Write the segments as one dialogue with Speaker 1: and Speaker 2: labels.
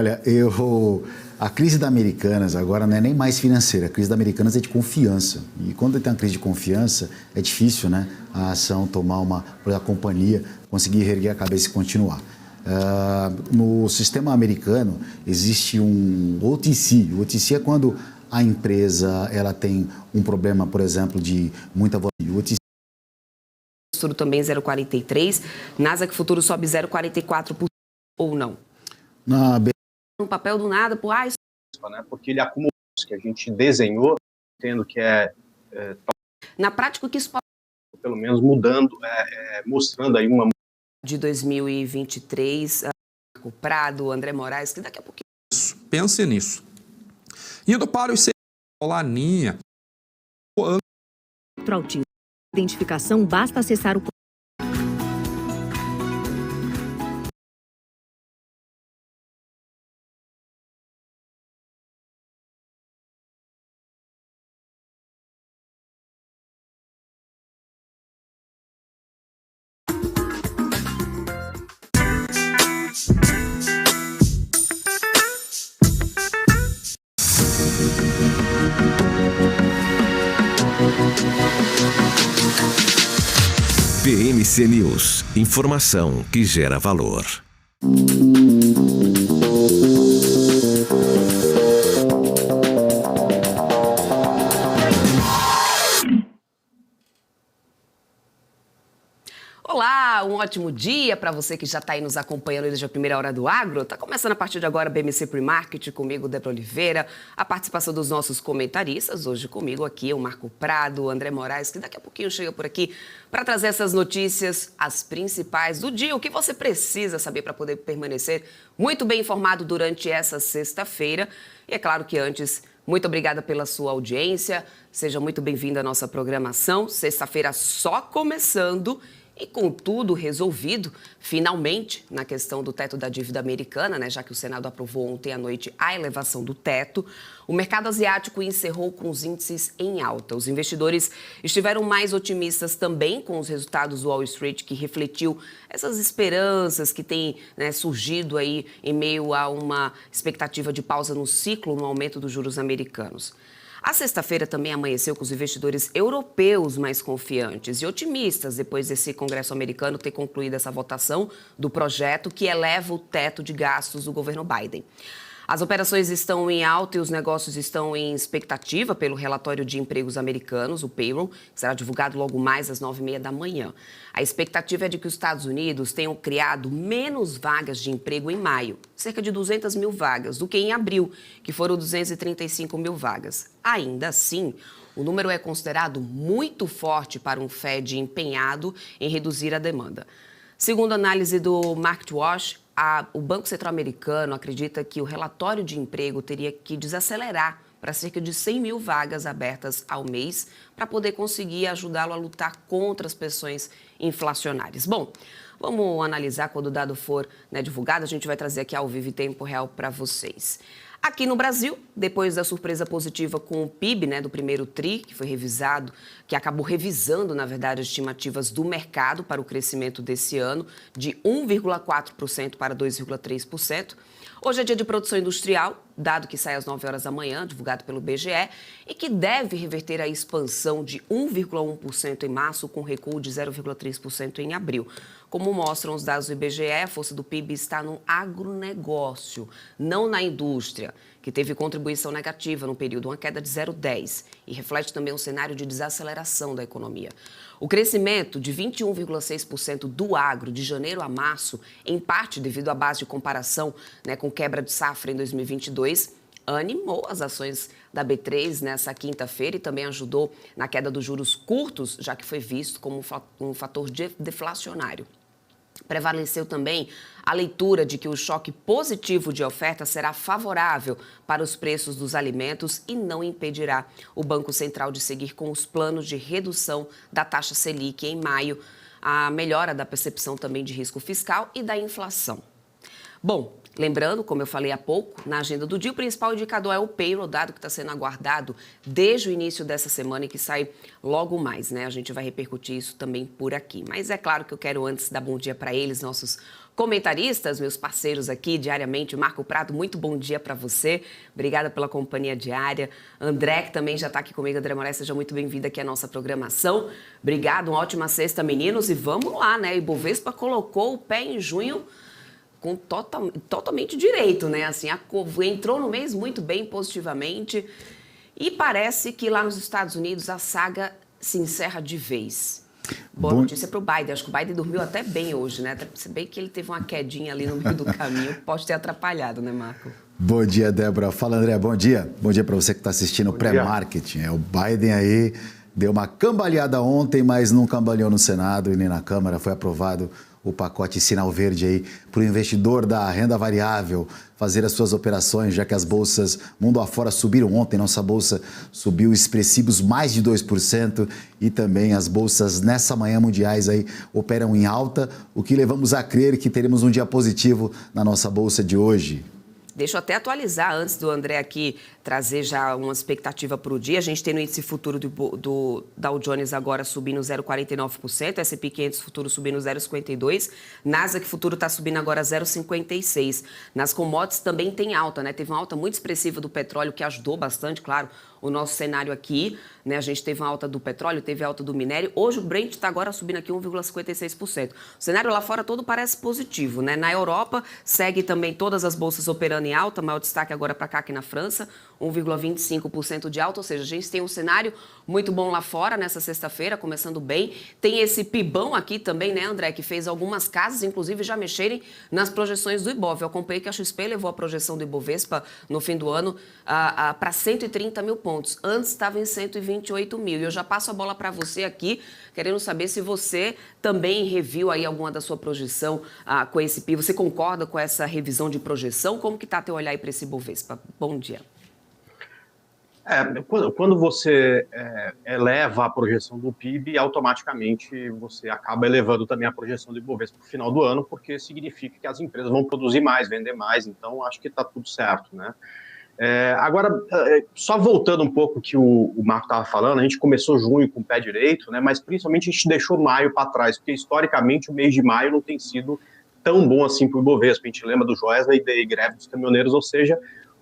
Speaker 1: Olha, a crise da Americanas agora não é nem mais financeira, a crise da Americanas é de confiança. E quando tem uma crise de confiança, é difícil, né, a ação a companhia conseguir reerguer a cabeça e continuar. No sistema americano existe um OTC. O OTC é quando a empresa ela tem um problema, por exemplo, de muita volatilidade.
Speaker 2: Futuro também 0,43, Nasdaq Futuro sobe 0,44% ou não? Um papel do nada,
Speaker 3: né? Porque ele acumulou isso que a gente desenhou, entendo que
Speaker 2: na prática, o que isso pode...
Speaker 3: pelo menos mudando, mostrando aí uma...
Speaker 2: De 2023, Marco Prado, André Moraes, que daqui a pouquinho...
Speaker 4: Pense nisso. Indo para os Laninha.
Speaker 5: Identificação, basta acessar o...
Speaker 6: PMC News, informação que gera valor.
Speaker 2: Olá, um ótimo dia para você que já está aí nos acompanhando desde a primeira hora do Agro. Está começando a partir de agora a BMC Pre-Market, comigo, Débora Oliveira, a participação dos nossos comentaristas. Hoje comigo aqui o Marco Prado, o André Moraes, que daqui a pouquinho chega por aqui para trazer essas notícias, as principais do dia, o que você precisa saber para poder permanecer muito bem informado durante essa sexta-feira. E é claro que antes... Muito obrigada pela sua audiência, seja muito bem-vindo à nossa programação. Sexta-feira só começando e com tudo resolvido, finalmente, na questão do teto da dívida americana, né, já que o Senado aprovou ontem à noite a elevação do teto. O mercado asiático encerrou com os índices em alta. Os investidores estiveram mais otimistas também com os resultados do Wall Street, que refletiu essas esperanças que têm, né, surgido aí em meio a uma expectativa de pausa no ciclo no aumento dos juros americanos. A sexta-feira também amanheceu com os investidores europeus mais confiantes e otimistas depois desse Congresso americano ter concluído essa votação do projeto que eleva o teto de gastos do governo Biden. As operações estão em alta e os negócios estão em expectativa pelo relatório de empregos americanos, o payroll, que será divulgado logo mais às 9h30 da manhã. A expectativa é de que os Estados Unidos tenham criado menos vagas de emprego em maio, cerca de 200 mil vagas, do que em abril, que foram 235 mil vagas. Ainda assim, o número é considerado muito forte para um Fed empenhado em reduzir a demanda. Segundo a análise do MarketWatch, o Banco Central Americano acredita que o relatório de emprego teria que desacelerar para cerca de 100 mil vagas abertas ao mês para poder conseguir ajudá-lo a lutar contra as pressões inflacionárias. Bom, vamos analisar quando o dado for, né, divulgado. A gente vai trazer aqui ao vivo em tempo real para vocês. Aqui no Brasil, depois da surpresa positiva com o PIB, né, do primeiro TRI, que foi revisado, que acabou revisando, na verdade, as estimativas do mercado para o crescimento desse ano, de 1,4% para 2,3%. Hoje é dia de produção industrial, dado que sai às 9 horas da manhã, divulgado pelo IBGE, e que deve reverter a expansão de 1,1% em março, com recuo de 0,3% em abril. Como mostram os dados do IBGE, a força do PIB está no agronegócio, não na indústria, que teve contribuição negativa no período, uma queda de 0,10%, e reflete também um cenário de desaceleração da economia. O crescimento de 21,6% do agro de janeiro a março, em parte devido à base de comparação, né, com quebra de safra em 2022, animou as ações da B3 nessa quinta-feira e também ajudou na queda dos juros curtos, já que foi visto como um fator deflacionário. Prevaleceu também a leitura de que o choque positivo de oferta será favorável para os preços dos alimentos e não impedirá o Banco Central de seguir com os planos de redução da taxa Selic em maio, a melhora da percepção também de risco fiscal e da inflação. Bom, Lembrando, como eu falei há pouco, na agenda do dia, o principal indicador é o payroll, dado que está sendo aguardado desde o início dessa semana e que sai logo mais, né? A gente vai repercutir isso também por aqui. Mas é claro que eu quero antes dar bom dia para eles, nossos comentaristas, meus parceiros aqui diariamente. Marco Prado, muito bom dia para você. Obrigada pela companhia diária. André, que também já está aqui comigo. André Moraes, seja muito bem-vindo aqui à nossa programação. Obrigado, uma ótima sexta, meninos. E vamos lá, né? Ibovespa colocou o pé em junho com totalmente direito, né? Assim, entrou no mês muito bem, positivamente. E parece que lá nos Estados Unidos a saga se encerra de vez. Boa notícia para o Biden. Acho que o Biden dormiu até bem hoje, né? Se bem que ele teve uma quedinha ali no meio do caminho, pode ter atrapalhado, né, Marco?
Speaker 1: Bom dia, Débora. Fala, André. Bom dia. Bom dia para você que está assistindo o pré-marketing. O Biden aí deu uma cambaleada ontem, mas não cambaleou no Senado e nem na Câmara. Foi aprovado o pacote sinal verde aí para o investidor da renda variável fazer as suas operações, já que as bolsas mundo afora subiram ontem. Nossa bolsa subiu expressivos mais de 2% e também as bolsas nessa manhã mundiais aí operam em alta, o que levamos a crer que teremos um dia positivo na nossa bolsa de hoje.
Speaker 2: Deixa eu até atualizar antes do André aqui trazer já uma expectativa para o dia. A gente tem no índice futuro do Dow Jones agora subindo 0,49%, S&P 500 futuro subindo 0,52%, Nasdaq futuro está subindo agora 0,56%. Nas commodities também tem alta, né? Teve uma alta muito expressiva do petróleo que ajudou bastante, claro, o nosso cenário aqui, né? A gente teve uma alta do petróleo, teve alta do minério. Hoje o Brent está agora subindo aqui 1,56%. O cenário lá fora todo parece positivo, né? Na Europa segue também todas as bolsas operando em alta, maior destaque agora para cá aqui na França, 1,25% de alta, ou seja, a gente tem um cenário muito bom lá fora nessa sexta-feira, começando bem. Tem esse pibão aqui também, né, André, que fez algumas casas, inclusive, já mexerem nas projeções do Ibov. Eu acompanhei que a XP levou a projeção do Ibovespa no fim do ano para 130 mil pontos. Antes estava em 128 mil. E eu já passo a bola para você aqui, querendo saber se você também reviu aí alguma da sua projeção com esse PIB. Você concorda com essa revisão de projeção? Como que está teu olhar aí para esse Ibovespa? Bom dia.
Speaker 3: Quando você eleva a projeção do PIB, automaticamente você acaba elevando também a projeção do Ibovespa para o final do ano, porque significa que as empresas vão produzir mais, vender mais, então acho que está tudo certo, né? Agora, só voltando um pouco o que o Marco estava falando, a gente começou junho com o pé direito, né? Mas principalmente a gente deixou maio para trás, porque historicamente o mês de maio não tem sido tão bom assim para o Ibovespa. A gente lembra do Joesley Day, greve dos caminhoneiros, ou seja,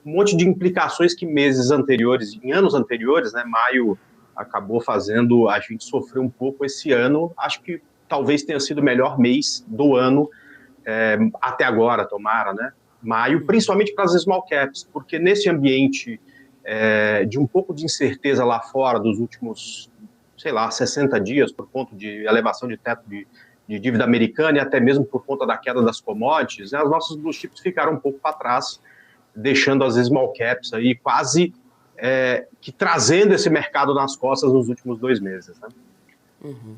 Speaker 3: um monte de implicações que meses anteriores, em anos anteriores, né, maio acabou fazendo a gente sofrer um pouco esse ano. Acho que talvez tenha sido o melhor mês do ano até agora, tomara, né? Maio, principalmente para as small caps, porque nesse ambiente de um pouco de incerteza lá fora dos últimos, 60 dias, por conta de elevação de teto de dívida americana e até mesmo por conta da queda das commodities, né, as nossas blue chips ficaram um pouco para trás, deixando as small caps aí quase que trazendo esse mercado nas costas nos últimos 2 meses. Né?
Speaker 2: Uhum.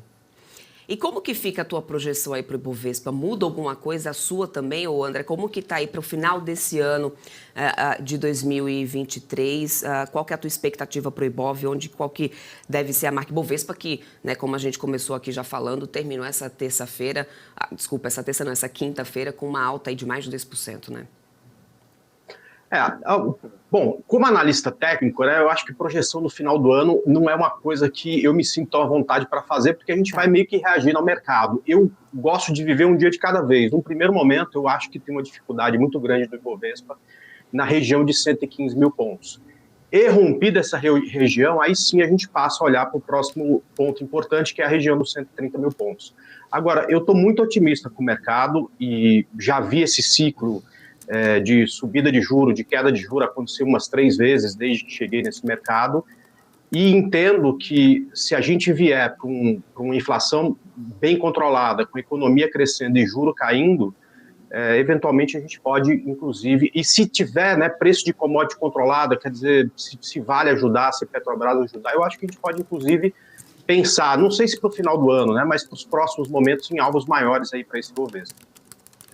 Speaker 2: E como que fica a tua projeção aí para o Ibovespa? Muda alguma coisa a sua também, ou André? Como que está aí para o final desse ano de 2023? Qual que é a tua expectativa para o Ibov? Qual que deve ser a marca Ibovespa que, né, como a gente começou aqui já falando, terminou essa terça-feira, essa quinta-feira com uma alta aí de mais de 10%, né?
Speaker 3: Bom, como analista técnico, né, eu acho que projeção no final do ano não é uma coisa que eu me sinto à vontade para fazer, porque a gente vai meio que reagindo ao mercado. Eu gosto de viver um dia de cada vez. No primeiro momento, eu acho que tem uma dificuldade muito grande do Ibovespa na região de 115 mil pontos. E rompida essa região, aí sim a gente passa a olhar para o próximo ponto importante, que é a região dos 130 mil pontos. Agora, eu estou muito otimista com o mercado e já vi esse ciclo de subida de juro, de queda de juro aconteceu umas 3 vezes desde que cheguei nesse mercado, e entendo que se a gente vier para uma inflação bem controlada, com a economia crescendo e juro caindo, eventualmente a gente pode, inclusive, e se tiver, né, preço de commodity controlada, quer dizer, se Vale ajudar, se Petrobras ajudar, eu acho que a gente pode, inclusive, pensar, não sei se para o final do ano, né, mas para os próximos momentos em alvos maiores aí para esse Ibovespa.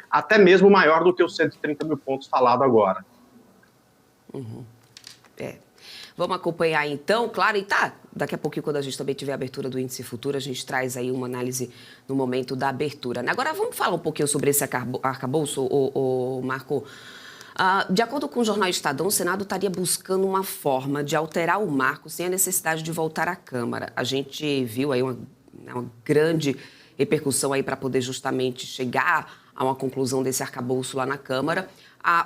Speaker 3: Até mesmo maior do que os 130 mil pontos falado agora.
Speaker 2: Uhum. Vamos acompanhar então, claro, e daqui a pouquinho, quando a gente também tiver a abertura do índice futuro, a gente traz aí uma análise no momento da abertura. Agora, vamos falar um pouquinho sobre esse arcabouço, Marco. De acordo com o jornal Estadão, o Senado estaria buscando uma forma de alterar o marco sem a necessidade de voltar à Câmara. A gente viu aí uma grande repercussão aí para poder justamente chegar a uma conclusão desse arcabouço lá na Câmara.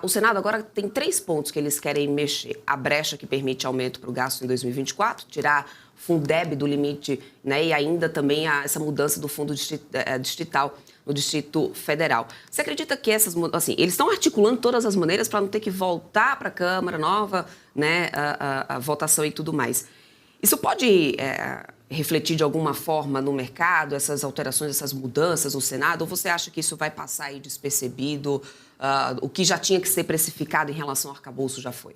Speaker 2: O Senado agora tem 3 pontos que eles querem mexer. A brecha que permite aumento para o gasto em 2024, tirar Fundeb do limite, né, e ainda também essa mudança do fundo distrital no Distrito Federal. Você acredita que eles estão articulando todas as maneiras para não ter que voltar para a Câmara nova, né, a votação e tudo mais? Isso pode refletir de alguma forma no mercado, essas alterações, essas mudanças no Senado, ou você acha que isso vai passar aí despercebido? O que já tinha que ser precificado em relação ao arcabouço já foi?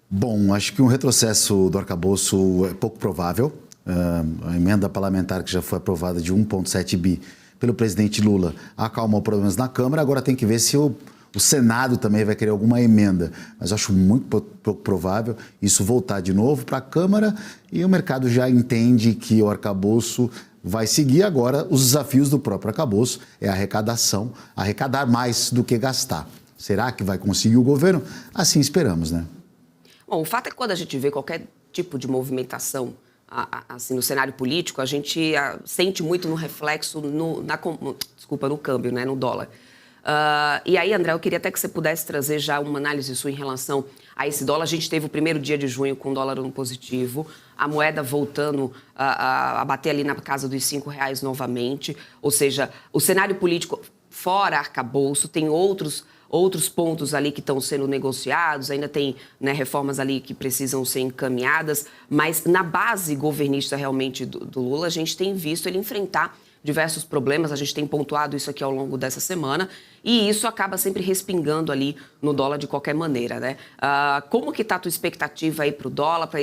Speaker 1: Bom, acho que um retrocesso do arcabouço é pouco provável. A emenda parlamentar que já foi aprovada de 1,7 bi pelo presidente Lula acalmou problemas na Câmara, agora tem que ver se o Senado também vai querer alguma emenda, mas acho muito pouco provável isso voltar de novo para a Câmara e o mercado já entende que o arcabouço vai seguir. Agora os desafios do próprio arcabouço é a arrecadação, arrecadar mais do que gastar. Será que vai conseguir o governo? Assim esperamos, né?
Speaker 2: Bom, o fato é que quando a gente vê qualquer tipo de movimentação assim, no cenário político, a gente sente muito no reflexo no câmbio, né, no dólar. E aí, André, eu queria até que você pudesse trazer já uma análise sua em relação a esse dólar. A gente teve o primeiro dia de junho com o dólar no positivo, a moeda voltando a bater ali na casa dos R$5 novamente. Ou seja, o cenário político fora arcabouço tem outros pontos ali que estão sendo negociados, ainda tem, né, reformas ali que precisam ser encaminhadas, mas na base governista realmente do Lula, a gente tem visto ele enfrentar diversos problemas, a gente tem pontuado isso aqui ao longo dessa semana, e isso acaba sempre respingando ali no dólar de qualquer maneira, né? Como que está a tua expectativa aí para o dólar, para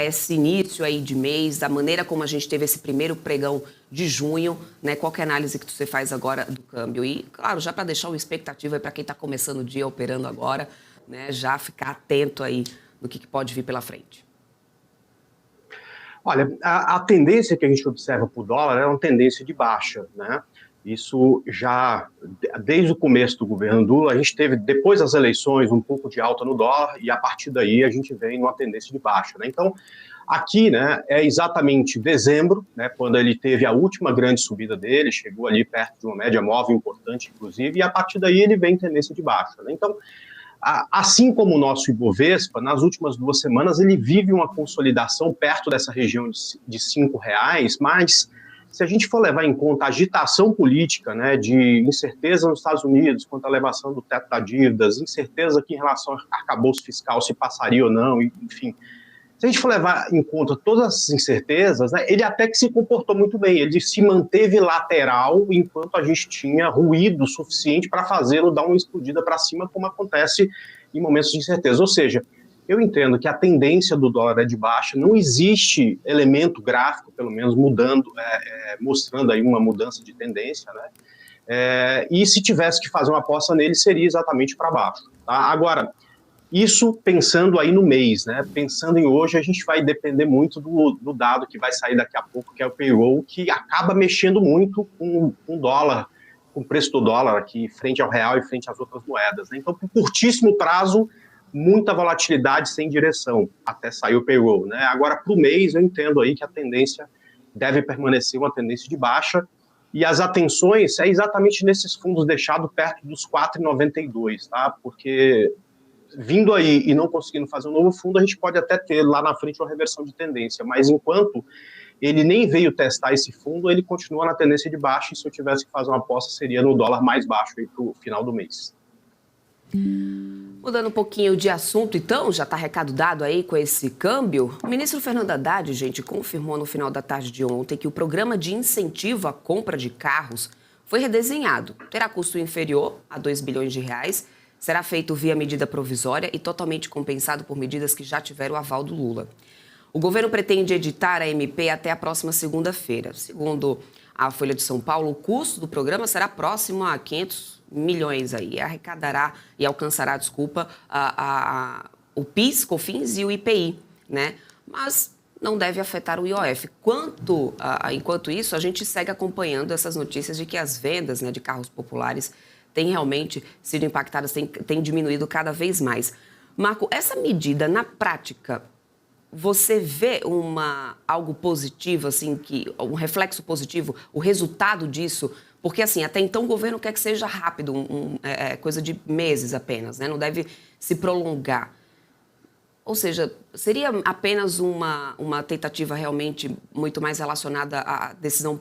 Speaker 2: esse início aí de mês, da maneira como a gente teve esse primeiro pregão de junho, né? Qual que é a análise que você faz agora do câmbio? E, claro, já para deixar uma expectativa aí para quem está começando o dia operando agora, né? Já ficar atento aí no que pode vir pela frente.
Speaker 3: Olha, a tendência que a gente observa para o dólar é uma tendência de baixa, né? Isso já, desde o começo do governo Lula, a gente teve, depois das eleições, um pouco de alta no dólar e a partir daí a gente vem numa tendência de baixa, né? Então, aqui, né, é exatamente dezembro, né, quando ele teve a última grande subida dele, chegou ali perto de uma média móvel importante, inclusive, e a partir daí ele vem em tendência de baixa, né? Então, assim como o nosso Ibovespa, nas últimas 2 semanas ele vive uma consolidação perto dessa região de R$5, mas se a gente for levar em conta a agitação política, né, de incerteza nos Estados Unidos quanto à elevação do teto da dívidas, incerteza aqui em relação ao arcabouço fiscal, se passaria ou não, enfim, se a gente for levar em conta todas essas incertezas, né, ele até que se comportou muito bem, ele se manteve lateral enquanto a gente tinha ruído suficiente para fazê-lo dar uma explodida para cima, como acontece em momentos de incerteza. Ou seja, eu entendo que a tendência do dólar é de baixa, não existe elemento gráfico, pelo menos, mostrando aí uma mudança de tendência, né? E se tivesse que fazer uma aposta nele, seria exatamente para baixo. Tá? Agora, isso pensando aí no mês, né? Pensando em hoje, a gente vai depender muito do dado que vai sair daqui a pouco, que é o payroll, que acaba mexendo muito com o dólar, com o preço do dólar aqui, frente ao real e frente às outras moedas, né? Então, por curtíssimo prazo, muita volatilidade sem direção, até sair o payroll, né? Agora, para o mês, eu entendo aí que a tendência deve permanecer uma tendência de baixa, e as atenções é exatamente nesses fundos deixados perto dos 4,92, tá? Porque vindo aí e não conseguindo fazer um novo fundo, a gente pode até ter lá na frente uma reversão de tendência, mas enquanto ele nem veio testar esse fundo, ele continua na tendência de baixa, e se eu tivesse que fazer uma aposta, seria no dólar mais baixo aí para o final do mês.
Speaker 2: Mudando um pouquinho de assunto, então, já está recado dado aí com esse câmbio. O ministro Fernando Haddad, gente, confirmou no final da tarde de ontem que o programa de incentivo à compra de carros foi redesenhado. Terá custo inferior a R$2 bilhões, será feito via medida provisória e totalmente compensado por medidas que já tiveram o aval do Lula. O governo pretende editar a MP até a próxima segunda-feira. Segundo a Folha de São Paulo, o custo do programa será próximo a 500 milhões aí, arrecadará e alcançará, o PIS, COFINS e o IPI, né? Mas não deve afetar o IOF. Enquanto isso, a gente segue acompanhando essas notícias de que as vendas, né, de carros populares têm realmente sido impactadas, têm diminuído cada vez mais. Marco, essa medida, na prática, você vê algo positivo, assim, um reflexo positivo, o resultado disso? Porque, assim, até então o governo quer que seja rápido, coisa de meses apenas, né? Não deve se prolongar. Ou seja, seria apenas uma tentativa realmente muito mais relacionada à decisão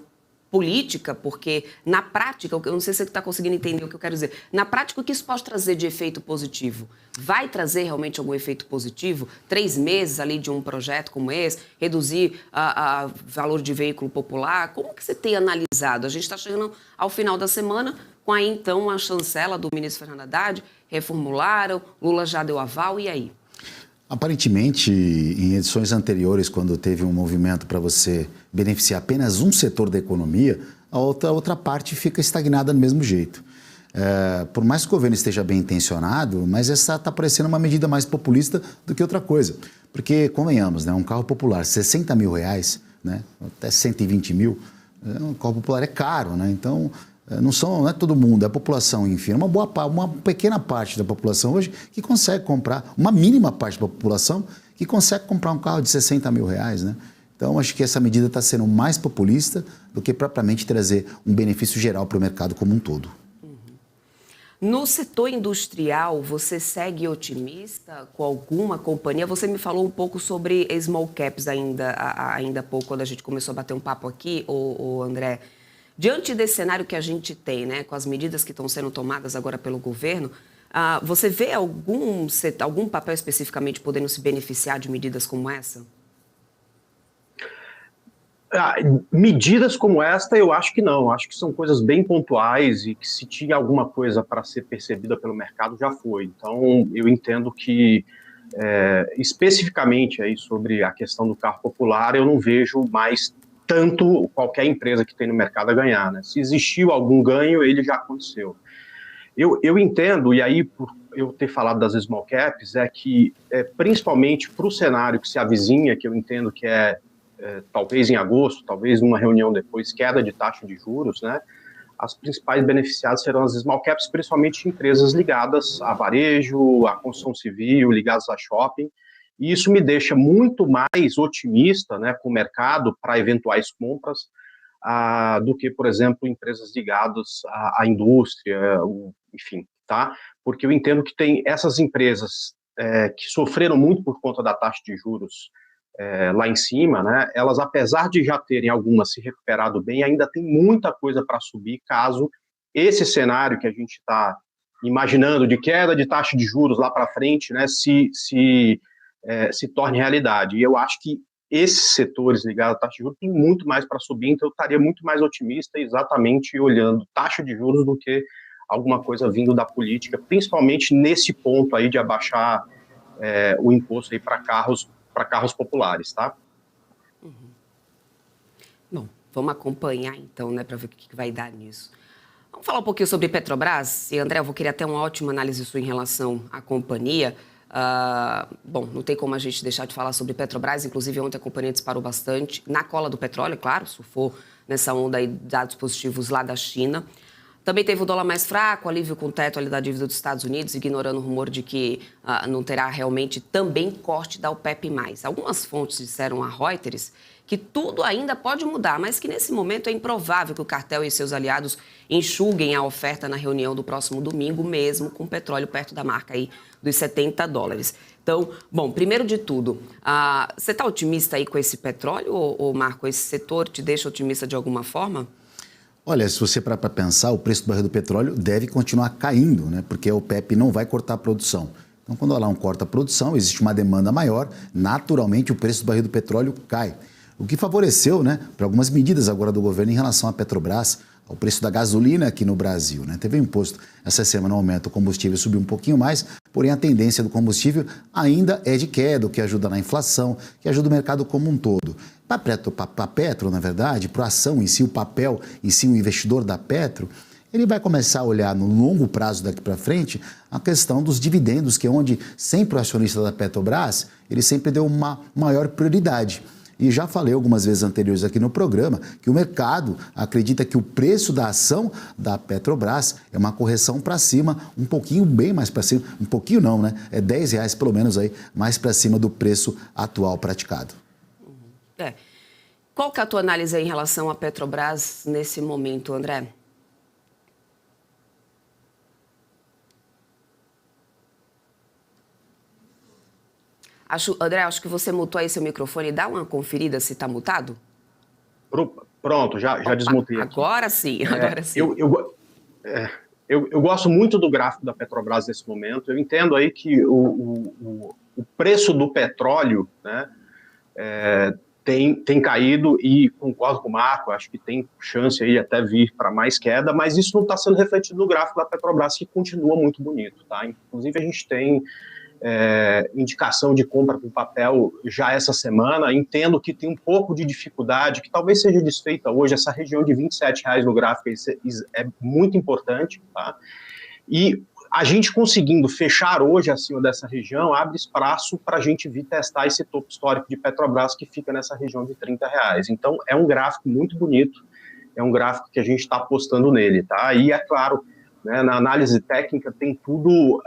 Speaker 2: política, porque na prática, eu não sei se você está conseguindo entender o que eu quero dizer, na prática o que isso pode trazer de efeito positivo? Vai trazer realmente algum efeito positivo? 3 meses ali de um projeto como esse, reduzir o valor de veículo popular? Como que você tem analisado? A gente está chegando ao final da semana com aí então a chancela do ministro Fernando Haddad, reformularam, Lula já deu aval, e aí?
Speaker 1: Aparentemente, em edições anteriores, quando teve um movimento para você beneficiar apenas um setor da economia, a outra parte fica estagnada do mesmo jeito. Por mais que o governo esteja bem intencionado, mas essa está parecendo uma medida mais populista do que outra coisa. Porque, convenhamos, né, um carro popular, R$60 mil, né, até 120 mil, um carro popular é caro, né? Então, não é todo mundo, é a população, enfim, uma pequena parte da população hoje que consegue comprar, uma mínima parte da população que consegue comprar um carro de R$60 mil, né? Então, acho que essa medida está sendo mais populista do que propriamente trazer um benefício geral para o mercado como um todo.
Speaker 2: No setor industrial, você segue otimista com alguma companhia? Você me falou um pouco sobre small caps ainda há pouco, quando a gente começou a bater um papo aqui, o André. Diante desse cenário que a gente tem, né, com as medidas que estão sendo tomadas agora pelo governo, você vê algum papel especificamente podendo se beneficiar de medidas como essa?
Speaker 3: Medidas como esta, eu acho que não. Acho que são coisas bem pontuais e que, se tinha alguma coisa para ser percebida pelo mercado, já foi. Então, eu entendo que, especificamente aí sobre a questão do carro popular, eu não vejo mais tanto qualquer empresa que tem no mercado a ganhar, né? Se existiu algum ganho, ele já aconteceu. Eu entendo, e aí por eu ter falado das small caps, é que principalmente para o cenário que se avizinha, que eu entendo que talvez em agosto, talvez numa reunião depois, queda de taxa de juros, né? As principais beneficiadas serão as small caps, principalmente empresas ligadas a varejo, a construção civil, ligadas a shopping. E isso me deixa muito mais otimista, né, com o mercado para eventuais compras do que, por exemplo, empresas ligadas à indústria, enfim, tá? Porque eu entendo que tem essas empresas que sofreram muito por conta da taxa de juros lá em cima, né? Elas, apesar de já terem algumas se recuperado bem, ainda tem muita coisa para subir caso esse cenário que a gente está imaginando de queda de taxa de juros lá para frente, né, se torne realidade. E eu acho que esses setores ligados à taxa de juros têm muito mais para subir, então eu estaria muito mais otimista exatamente olhando taxa de juros do que alguma coisa vindo da política, principalmente nesse ponto aí de abaixar o imposto aí para carros populares, tá?
Speaker 2: Bom, vamos acompanhar então, né, para ver o que vai dar nisso. Vamos falar um pouquinho sobre Petrobras. E, André, eu vou querer até uma ótima análise sua em relação à companhia. Bom, não tem como a gente deixar de falar sobre Petrobras, inclusive ontem a companhia disparou bastante, na cola do petróleo, claro, surfou nessa onda aí de dados positivos lá da China. Também teve o dólar mais fraco, alívio com o teto ali da dívida dos Estados Unidos, ignorando o rumor de que não terá realmente também corte da OPEP+. Algumas fontes disseram a Reuters que tudo ainda pode mudar, mas que nesse momento é improvável que o cartel e seus aliados enxuguem a oferta na reunião do próximo domingo, mesmo com o petróleo perto da marca aí dos $70. Então, bom, primeiro de tudo, você está otimista aí com esse petróleo, ou Marco, esse setor te deixa otimista de alguma forma?
Speaker 1: Olha, se você parar para pensar, o preço do barril do petróleo deve continuar caindo, né? Porque a OPEP não vai cortar a produção. Então, quando ela não corta a produção, existe uma demanda maior, naturalmente o preço do barril do petróleo cai. O que favoreceu, né, para algumas medidas agora do governo em relação à Petrobras, ao preço da gasolina aqui no Brasil, né? Teve um imposto essa semana, aumento, o combustível subiu um pouquinho mais, porém a tendência do combustível ainda é de queda, o que ajuda na inflação, que ajuda o mercado como um todo. Para a Petro, na verdade, para a ação em si, o papel em si, o investidor da Petro, ele vai começar a olhar no longo prazo daqui para frente a questão dos dividendos, que é onde sempre o acionista da Petrobras, ele sempre deu uma maior prioridade. E já falei algumas vezes anteriores aqui no programa que o mercado acredita que o preço da ação da Petrobras é uma correção para cima, um pouquinho bem mais para cima, um pouquinho não, né? É R$10 pelo menos aí, mais para cima do preço atual praticado.
Speaker 2: Qual que é a tua análise aí em relação à Petrobras nesse momento, André? André, acho que você mutou aí seu microfone. Dá uma conferida se está mutado.
Speaker 3: Pronto, já desmutei aqui.
Speaker 2: Agora sim, agora sim.
Speaker 3: Eu gosto muito do gráfico da Petrobras nesse momento. Eu entendo aí que o preço do petróleo, né, tem caído e concordo com o Marco, acho que tem chance aí até vir para mais queda, mas isso não está sendo refletido no gráfico da Petrobras, que continua muito bonito, tá? Inclusive a gente tem indicação de compra com papel já essa semana. Entendo que tem um pouco de dificuldade, que talvez seja desfeita hoje. Essa região de R$27 no gráfico é muito importante, tá? E a gente conseguindo fechar hoje acima dessa região abre espaço para a gente vir testar esse topo histórico de Petrobras que fica nessa região de R$30. Então é um gráfico muito bonito, é um gráfico que a gente está apostando nele, tá? E é claro, né, na análise técnica tem tudo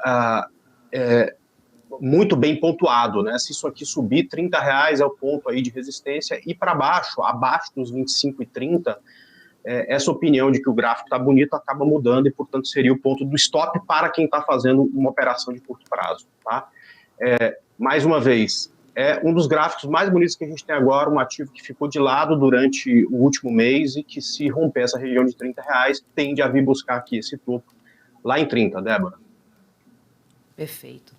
Speaker 3: muito bem pontuado, né? Se isso aqui subir, R$30 é o ponto aí de resistência, e para baixo, abaixo dos 25,30, essa opinião de que o gráfico está bonito acaba mudando e, portanto, seria o ponto do stop para quem está fazendo uma operação de curto prazo, tá? Mais uma vez, é um dos gráficos mais bonitos que a gente tem agora, um ativo que ficou de lado durante o último mês e que, se romper essa região de R$30, tende a vir buscar aqui esse topo lá em 30, Débora.
Speaker 2: Perfeito.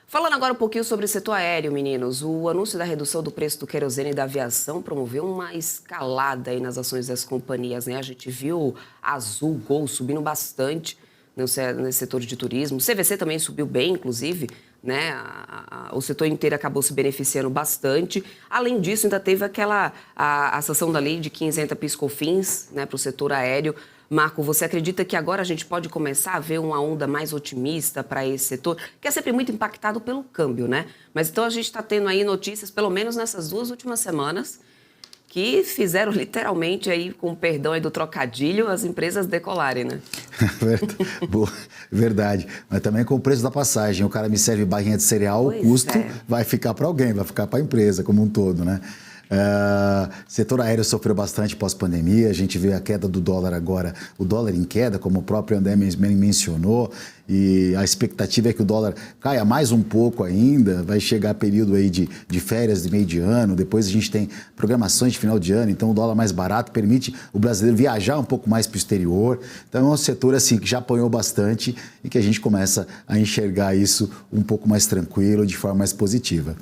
Speaker 2: Falando agora um pouquinho sobre o setor aéreo, meninos, o anúncio da redução do preço do querosene e da aviação promoveu uma escalada aí nas ações das companhias, né? A gente viu a Azul, Gol subindo bastante nesse setor de turismo. O CVC também subiu bem, inclusive, né? O setor inteiro acabou se beneficiando bastante. Além disso, ainda teve a sanção da lei de 500 PIS/COFINS, né, para o setor aéreo. Marco, você acredita que agora a gente pode começar a ver uma onda mais otimista para esse setor, que é sempre muito impactado pelo câmbio, né? Mas então a gente está tendo aí notícias, pelo menos nessas 2 últimas semanas, que fizeram literalmente aí, com perdão aí do trocadilho, as empresas decolarem, né?
Speaker 1: Boa, verdade. Mas também com o preço da passagem. O cara me serve barrinha de cereal, o custo vai ficar para alguém, vai ficar para a empresa como um todo, né? Setor aéreo sofreu bastante pós-pandemia, a gente vê a queda do dólar agora, o dólar em queda, como o próprio André mencionou, e a expectativa é que o dólar caia mais um pouco ainda, vai chegar período aí de férias de meio de ano, depois a gente tem programações de final de ano, então o dólar mais barato permite o brasileiro viajar um pouco mais para o exterior, então é um setor assim que já apanhou bastante e que a gente começa a enxergar isso um pouco mais tranquilo, de forma mais positiva.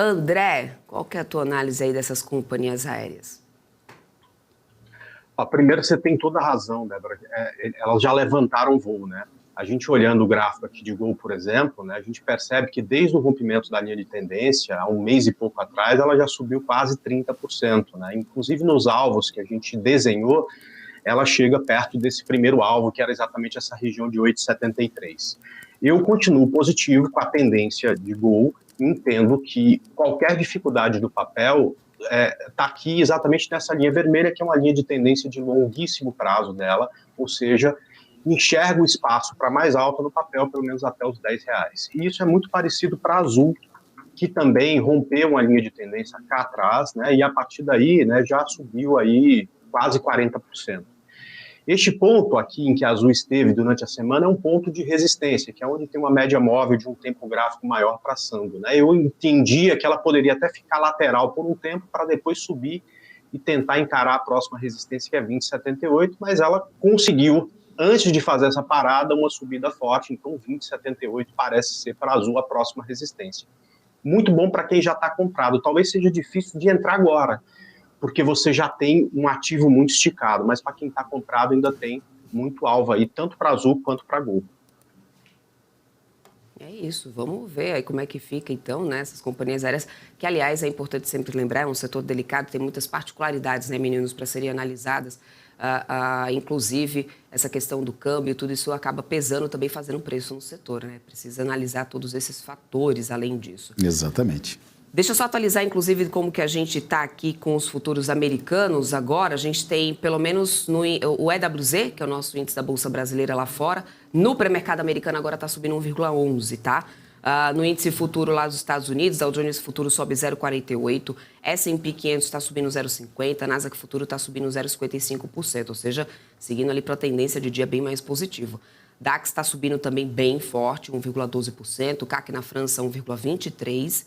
Speaker 2: André, qual que é a tua análise aí dessas companhias aéreas?
Speaker 3: Primeiro, você tem toda a razão, Débora. Elas já levantaram voo, né? A gente olhando o gráfico aqui de Gol, por exemplo, né, a gente percebe que desde o rompimento da linha de tendência, há um mês e pouco atrás, ela já subiu quase 30%, né? Inclusive nos alvos que a gente desenhou, ela chega perto desse primeiro alvo, que era exatamente essa região de 8,73. Eu continuo positivo com a tendência de Gol, entendo que qualquer dificuldade do papel está aqui exatamente nessa linha vermelha, que é uma linha de tendência de longuíssimo prazo dela, ou seja, enxerga o espaço para mais alta no papel, pelo menos até os R$10. E isso é muito parecido para a Azul, que também rompeu uma linha de tendência cá atrás, né, e a partir daí, né, já subiu aí quase 40%. Este ponto aqui em que a Azul esteve durante a semana é um ponto de resistência, que é onde tem uma média móvel de um tempo gráfico maior traçando, né? Eu entendia que ela poderia até ficar lateral por um tempo para depois subir e tentar encarar a próxima resistência, que é 20,78, mas ela conseguiu, antes de fazer essa parada, uma subida forte, então 20,78 parece ser para a Azul a próxima resistência. Muito bom para quem já está comprado, talvez seja difícil de entrar agora, porque você já tem um ativo muito esticado, mas para quem está comprado ainda tem muito alvo aí, tanto para Azul quanto para Gol.
Speaker 2: É isso, vamos ver aí como é que fica então, né, essas companhias aéreas, que aliás é importante sempre lembrar, é um setor delicado, tem muitas particularidades, né, meninos, para serem analisadas. inclusive essa questão do câmbio, tudo isso acaba pesando também, fazendo preço no setor, né? Precisa analisar todos esses fatores além disso.
Speaker 1: Exatamente.
Speaker 2: Deixa eu só atualizar, inclusive, como que a gente está aqui com os futuros americanos agora. A gente tem, pelo menos, o EWZ, que é o nosso índice da Bolsa Brasileira lá fora, no pré-mercado americano agora está subindo 1,11, tá? No índice futuro lá dos Estados Unidos, Dow Jones Futuro sobe 0,48, S&P 500 está subindo 0,50, Nasdaq Futuro está subindo 0,55%, ou seja, seguindo ali para a tendência de dia bem mais positivo. DAX está subindo também bem forte, 1,12%, CAC na França 1,23%,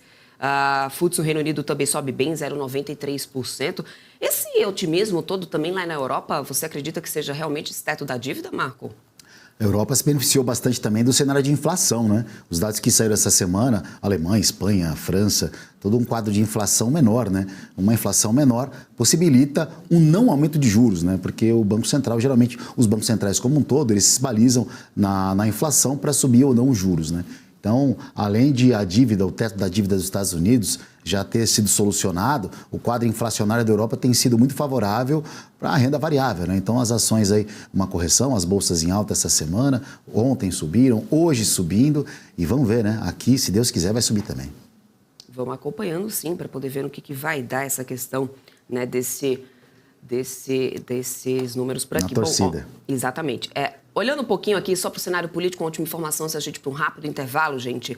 Speaker 2: FTSE no Reino Unido também sobe bem, 0,93%. Esse otimismo todo também lá na Europa, você acredita que seja realmente esse teto da dívida, Marco?
Speaker 1: A Europa se beneficiou bastante também do cenário de inflação, né? Os dados que saíram essa semana, Alemanha, Espanha, França, todo um quadro de inflação menor, né? Uma inflação menor possibilita um não aumento de juros, né? Porque o Banco Central, geralmente, os bancos centrais como um todo, eles se balizam na inflação para subir ou não os juros, né? Então, além de a dívida, o teto da dívida dos Estados Unidos já ter sido solucionado, o quadro inflacionário da Europa tem sido muito favorável para a renda variável, né? Então, as ações aí, uma correção, as bolsas em alta essa semana, ontem subiram, hoje subindo, e vamos ver, né? Aqui, se Deus quiser, vai subir também.
Speaker 2: Vamos acompanhando, sim, para poder ver no que vai dar essa questão, né, desses números por aqui.
Speaker 1: Na torcida.
Speaker 2: Bom, exatamente. Olhando um pouquinho aqui, só para o cenário político, uma última informação, se a gente para um rápido intervalo, gente.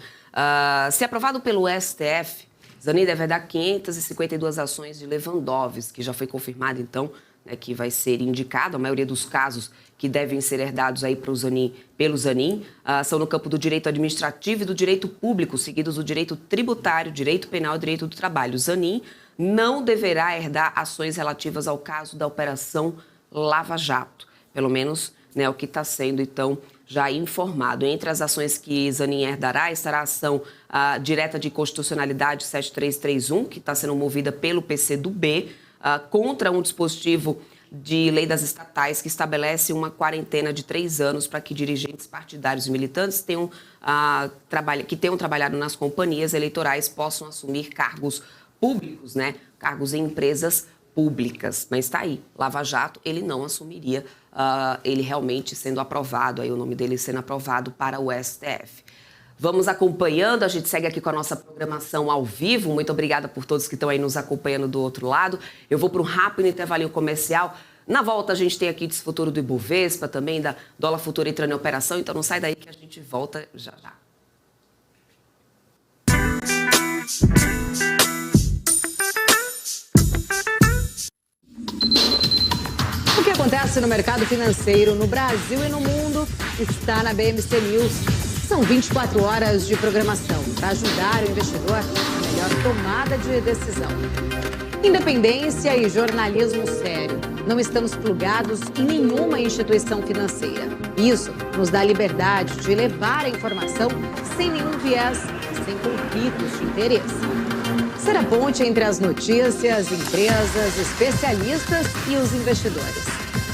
Speaker 2: Se aprovado pelo STF, Zanin deve dar 552 ações de Lewandowski, que já foi confirmado, então, né, que vai ser indicado. A maioria dos casos que devem ser herdados aí pelo Zanin são no campo do direito administrativo e do direito público, seguidos do direito tributário, direito penal e direito do trabalho. Zanin não deverá herdar ações relativas ao caso da Operação Lava Jato, pelo menos, né, o que está sendo, então, já informado. Entre as ações que Zanin herdará estará a ação direta de constitucionalidade 7331, que está sendo movida pelo PCdoB, contra um dispositivo de lei das estatais que estabelece uma quarentena de 3 anos para que dirigentes partidários e militantes que tenham trabalhado nas companhias eleitorais possam assumir cargos públicos, né? Cargos em empresas públicas. Mas está aí, Lava Jato, ele não assumiria, ele realmente sendo aprovado, aí o nome dele sendo aprovado para o STF. Vamos acompanhando, a gente segue aqui com a nossa programação ao vivo. Muito obrigada por todos que estão aí nos acompanhando do outro lado. Eu vou para um rápido intervalinho comercial. Na volta a gente tem aqui índice futuro do Ibovespa, também da dólar futuro entrando em operação, então não sai daí que a gente volta já já.
Speaker 7: O que acontece no mercado financeiro no Brasil e no mundo está na BMC News. São 24 horas de programação para ajudar o investidor na melhor tomada de decisão. Independência e jornalismo sério. Não estamos plugados em nenhuma instituição financeira. Isso nos dá liberdade de levar a informação sem nenhum viés, sem conflitos de interesse. Ser a ponte entre as notícias, empresas, especialistas e os investidores.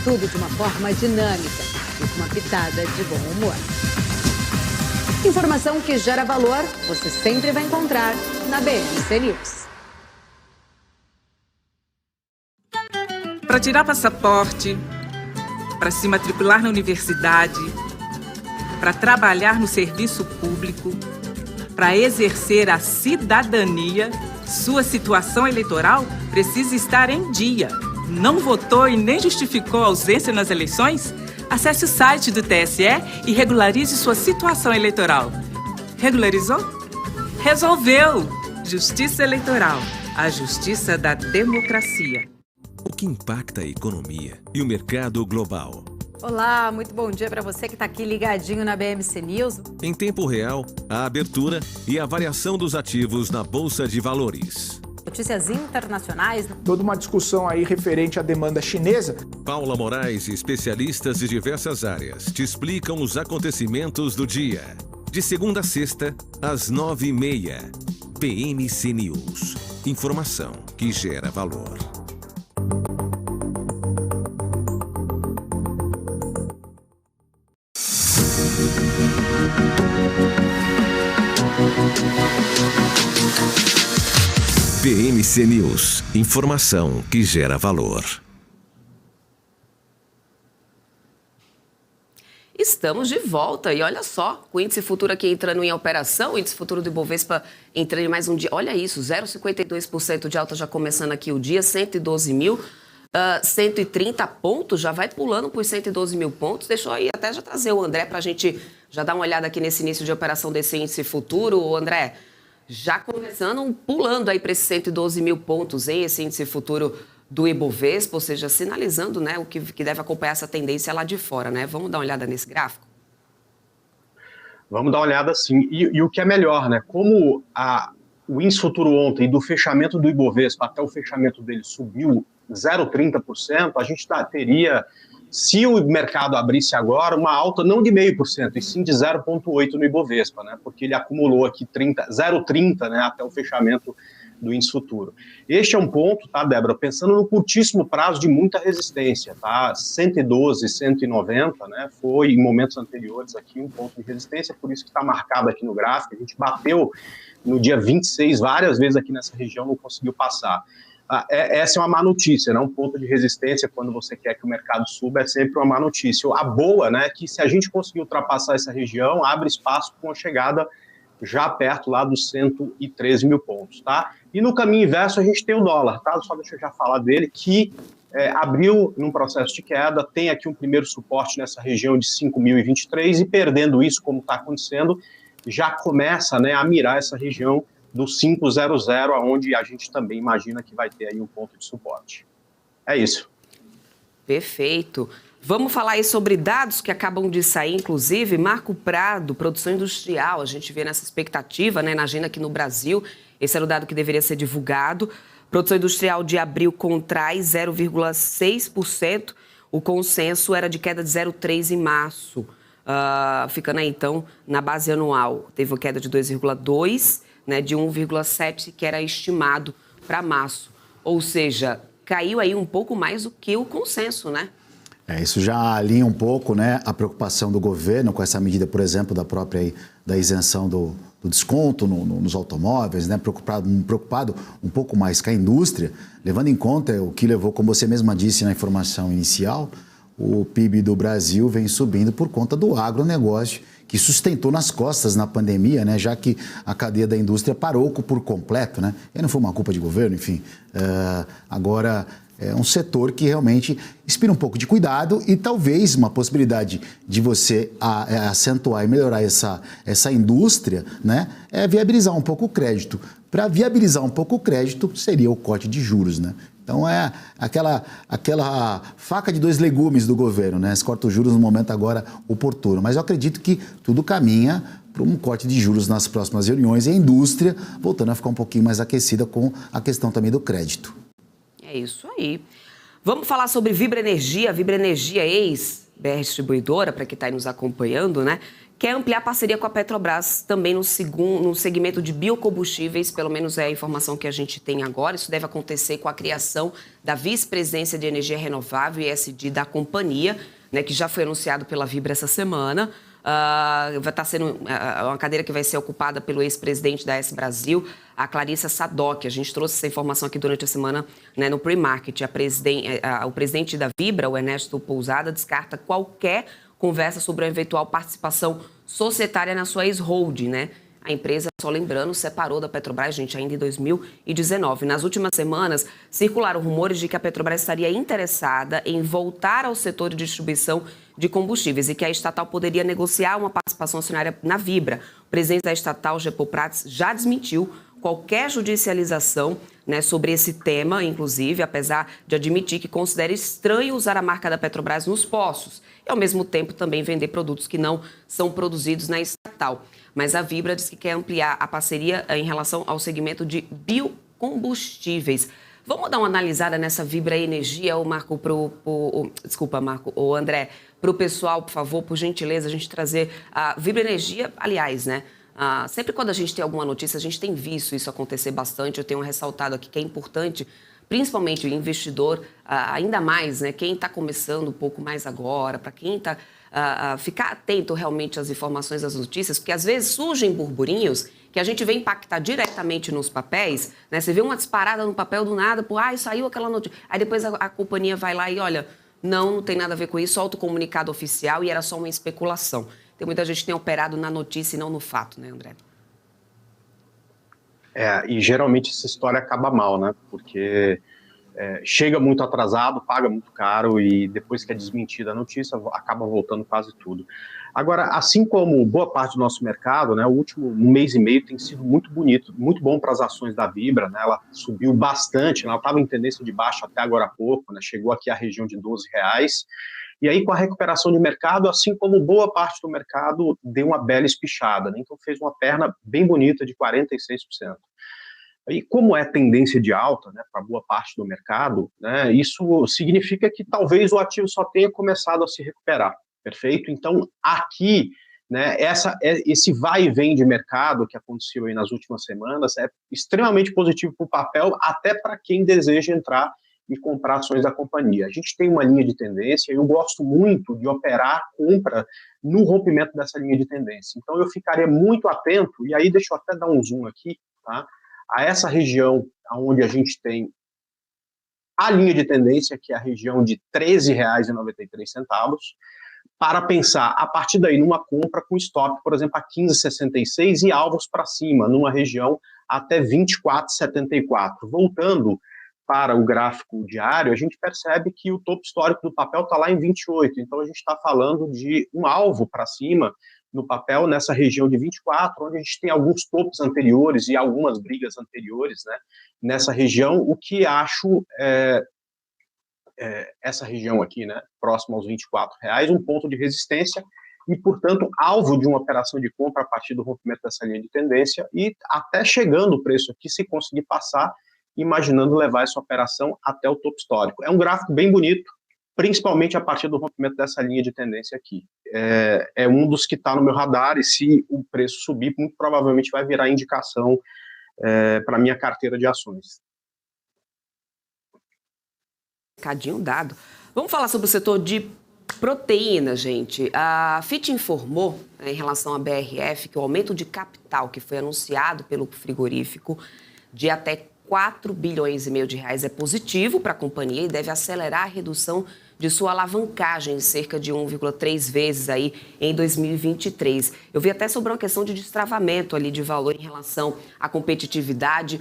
Speaker 7: Tudo de uma forma dinâmica e com uma pitada de bom humor. Informação que gera valor, você sempre vai encontrar na BMC News.
Speaker 8: Para tirar passaporte, para se matricular na universidade, para trabalhar no serviço público, para exercer a cidadania, sua situação eleitoral precisa estar em dia. Não votou e nem justificou a ausência nas eleições? Acesse o site do TSE e regularize sua situação eleitoral. Regularizou? Resolveu! Justiça Eleitoral, a justiça da democracia.
Speaker 6: O que impacta a economia e o mercado global?
Speaker 7: Olá, muito bom dia para você que está aqui ligadinho na BMC News.
Speaker 6: Em tempo real, a abertura e a variação dos ativos na Bolsa de Valores.
Speaker 7: Notícias internacionais.
Speaker 9: Toda uma discussão aí referente à demanda chinesa.
Speaker 6: Paula Moraes e especialistas de diversas áreas te explicam os acontecimentos do dia. De segunda a sexta, às 9h30. BMC News. Informação que gera valor. BMC News, informação que gera valor.
Speaker 2: Estamos de volta e olha só, o índice futuro aqui entrando em operação, o índice futuro do Ibovespa entrando em mais um dia. Olha isso, 0,52% de alta já começando aqui o dia, 112.130 pontos, já vai pulando por 112 mil pontos. Deixa eu aí até já trazer o André para a gente já dar uma olhada aqui nesse início de operação desse índice futuro. O André, já começando, pulando aí para esses 112 mil pontos, hein, esse índice futuro do Ibovespa, ou seja, sinalizando, né, o que deve acompanhar essa tendência lá de fora, né? Vamos dar uma olhada nesse gráfico?
Speaker 3: Vamos dar uma olhada sim. E o que é melhor, né? Como o índice futuro ontem, do fechamento do Ibovespa até o fechamento dele subiu 0,30%, a gente teria, se o mercado abrisse agora, uma alta não de 0,5%, e sim de 0,8% no Ibovespa, né? Porque ele acumulou aqui 0,30%, né, até o fechamento do índice futuro. Este é um ponto, tá, Débora, pensando no curtíssimo prazo de muita resistência, tá, 112, 190, né, foi em momentos anteriores aqui um ponto de resistência, por isso que está marcado aqui no gráfico, a gente bateu no dia 26 várias vezes aqui nessa região, não conseguiu passar. Essa é uma má notícia, né, um ponto de resistência quando você quer que o mercado suba é sempre uma má notícia. A boa, né, é que se a gente conseguir ultrapassar essa região, abre espaço com a chegada já perto lá dos 113 mil pontos, tá? E no caminho inverso a gente tem o dólar, tá? Só deixa eu já falar dele, que abriu num processo de queda, tem aqui um primeiro suporte nessa região de 5.023 e perdendo isso, como está acontecendo, já começa, né, a mirar essa região do 500, onde a gente também imagina que vai ter aí um ponto de suporte. É isso.
Speaker 2: Perfeito. Vamos falar aí sobre dados que acabam de sair, inclusive, Marco Prado, produção industrial, a gente vê nessa expectativa, né, na agenda aqui no Brasil, esse era o dado que deveria ser divulgado. Produção industrial de abril contrai 0,6%, o consenso era de queda de 0,3% em março, ficando aí então na base anual. Teve uma queda de 2,2%, né, de 1,7% que era estimado para março, ou seja, caiu aí um pouco mais do que o consenso, né?
Speaker 1: Isso já alinha um pouco, né, a preocupação do governo com essa medida, por exemplo, da isenção do desconto nos automóveis, né, preocupado um pouco mais com a indústria, levando em conta o que levou, como você mesma disse na informação inicial, o PIB do Brasil vem subindo por conta do agronegócio, que sustentou nas costas na pandemia, né, já que a cadeia da indústria parou por completo, né, e não foi uma culpa de governo, enfim, agora é um setor que realmente inspira um pouco de cuidado e talvez uma possibilidade de você acentuar e melhorar essa indústria, né, é viabilizar um pouco o crédito. Para viabilizar um pouco o crédito seria o corte de juros, né? Então é aquela faca de dois legumes do governo, né? Se corta os juros no momento agora oportuno. Mas eu acredito que tudo caminha para um corte de juros nas próximas reuniões e a indústria voltando a ficar um pouquinho mais aquecida com a questão também do crédito.
Speaker 2: É isso aí. Vamos falar sobre Vibra Energia. Vibra Energia, ex-BR Distribuidora, para quem está aí nos acompanhando, né? Quer ampliar a parceria com a Petrobras também no segmento de biocombustíveis, pelo menos é a informação que a gente tem agora. Isso deve acontecer com a criação da Vice-Presidência de Energia Renovável, ESG, da companhia, né, que já foi anunciado pela Vibra essa semana. Vai estar sendo uma cadeira que vai ser ocupada pelo ex-presidente da S Brasil, a Clarissa Sadoc. A gente trouxe essa informação aqui durante a semana, né, no pre-market. O presidente da Vibra, o Ernesto Pousada, descarta qualquer conversa sobre a eventual participação societária na sua ex-holding, né? A empresa, só lembrando, separou da Petrobras, gente, ainda em 2019. Nas últimas semanas, circularam rumores de que a Petrobras estaria interessada em voltar ao setor de distribuição de combustíveis e que a estatal poderia negociar uma participação acionária na Vibra. O presidente da estatal, Gepol Prates, já desmentiu qualquer judicialização, né, sobre esse tema, inclusive, apesar de admitir que considera estranho usar a marca da Petrobras nos postos e, ao mesmo tempo, também vender produtos que não são produzidos na estatal. Mas a Vibra diz que quer ampliar a parceria em relação ao segmento de biocombustíveis. Vamos dar uma analisada nessa Vibra Energia, o André, para o pessoal, por favor, por gentileza, a gente trazer a Vibra Energia, aliás, né? Sempre quando a gente tem alguma notícia, a gente tem visto isso acontecer bastante. Eu tenho ressaltado aqui que é importante, principalmente o investidor, ainda mais, né, quem está começando um pouco mais agora, para quem está ficar atento realmente às informações, às notícias, porque às vezes surgem burburinhos que a gente vê impactar diretamente nos papéis, né? Você vê uma disparada no papel do nada, saiu aquela notícia. Aí depois a companhia vai lá e, olha, Não tem nada a ver com isso, solta o comunicado oficial e era só uma especulação. Tem muita gente que tem operado na notícia e não no fato, né, André?
Speaker 3: E geralmente essa história acaba mal, né? Porque chega muito atrasado, paga muito caro e depois que é desmentida a notícia, acaba voltando quase tudo. Agora, assim como boa parte do nosso mercado, né, o último mês e meio tem sido muito bonito, muito bom para as ações da Vibra, né? Ela subiu bastante, ela estava em tendência de baixa até agora há pouco, né? Chegou aqui à região de R$12. E aí, com a recuperação de mercado, assim como boa parte do mercado, deu uma bela espichada, né? Então fez uma perna bem bonita de 46%. E como é tendência de alta, né, para boa parte do mercado, né, isso significa que talvez o ativo só tenha começado a se recuperar, perfeito? Então, aqui, né, esse vai e vem de mercado que aconteceu aí nas últimas semanas é extremamente positivo para o papel, até para quem deseja entrar e comprar ações da companhia. A gente tem uma linha de tendência, eu gosto muito de operar a compra no rompimento dessa linha de tendência. Então, eu ficaria muito atento, e aí deixa eu até dar um zoom aqui, tá? A essa região onde a gente tem a linha de tendência, que é a região de R$13,93, para pensar, a partir daí, numa compra com stop, por exemplo, a 15,66 e alvos para cima, numa região até 24,74. Voltando para o gráfico diário, a gente percebe que o topo histórico do papel está lá em 28, então a gente está falando de um alvo para cima no papel, nessa região de 24, onde a gente tem alguns topos anteriores e algumas brigas anteriores, né, nessa região, o que acho essa região aqui, né, próxima aos R$24, um ponto de resistência e, portanto, alvo de uma operação de compra a partir do rompimento dessa linha de tendência e até chegando o preço aqui, se conseguir passar, imaginando levar essa operação até o topo histórico. É um gráfico bem bonito, principalmente a partir do rompimento dessa linha de tendência aqui. É um dos que está no meu radar e se o preço subir, muito provavelmente vai virar indicação para a minha carteira de ações.
Speaker 2: Recadinho dado. Vamos falar sobre o setor de proteína, gente. A FIT informou, em relação à BRF, que o aumento de capital que foi anunciado pelo frigorífico de até 4,5 bilhões de reais é positivo para a companhia e deve acelerar a redução de sua alavancagem, cerca de 1,3 vezes aí em 2023. Eu vi até sobre uma questão de destravamento ali de valor em relação à competitividade.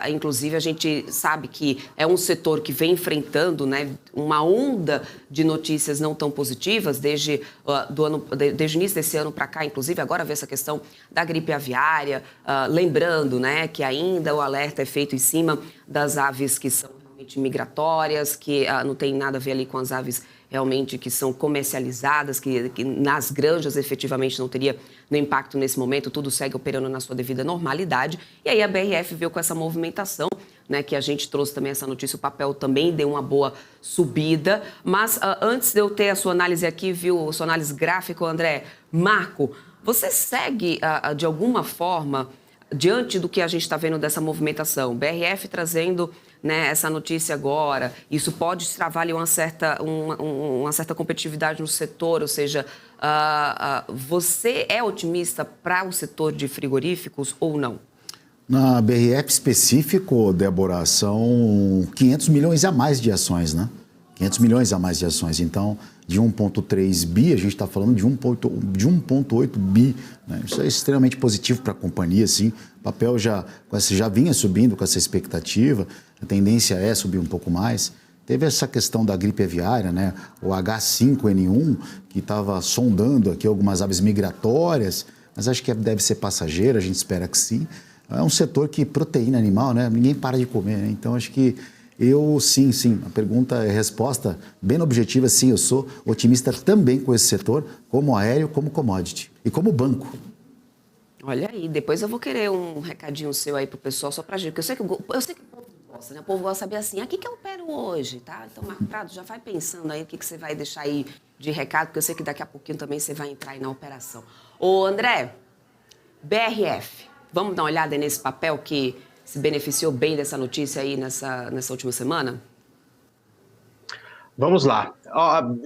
Speaker 2: Inclusive, a gente sabe que é um setor que vem enfrentando, né, uma onda de notícias não tão positivas desde o início desse ano para cá, inclusive agora vê essa questão da gripe aviária, lembrando, né, que ainda o alerta é feito em cima das aves que são migratórias, que não tem nada a ver ali com as aves realmente que são comercializadas, que nas granjas efetivamente não teria nenhum impacto nesse momento, tudo segue operando na sua devida normalidade. E aí a BRF veio com essa movimentação, né, que a gente trouxe também essa notícia, o papel também deu uma boa subida. Mas antes de eu ter a sua análise aqui, viu, sua análise gráfica, André, Marco, você segue de alguma forma, diante do que a gente está vendo dessa movimentação, BRF trazendo, né, essa notícia agora, isso pode travar ali uma certa competitividade no setor, ou seja, você é otimista para o setor de frigoríficos ou não?
Speaker 1: Na BRF específico, Débora, são 500 milhões a mais de ações, né? 500 milhões a mais de ações. Então, de 1,3 bi, a gente está falando de 1,8 bi. Né? Isso é extremamente positivo para a companhia, sim. O papel já vinha subindo com essa expectativa. A tendência é subir um pouco mais. Teve essa questão da gripe aviária, né? O H5N1, que estava sondando aqui algumas aves migratórias, mas acho que deve ser passageira, a gente espera que sim. É um setor que proteína animal, né? Ninguém para de comer, né? Então, acho que sim. A pergunta é resposta bem objetiva, sim. Eu sou otimista também com esse setor, como aéreo, como commodity e como banco.
Speaker 2: Olha aí, depois eu vou querer um recadinho seu aí pro pessoal, só pra gente, porque eu sei que o povo gosta, né? O povo gosta de saber assim, o que eu opero hoje, tá? Então, Marco Prado, já vai pensando aí o que você vai deixar aí de recado, porque eu sei que daqui a pouquinho também você vai entrar aí na operação. Ô, André, BRF, vamos dar uma olhada nesse papel que se beneficiou bem dessa notícia aí nessa última semana?
Speaker 3: Vamos lá.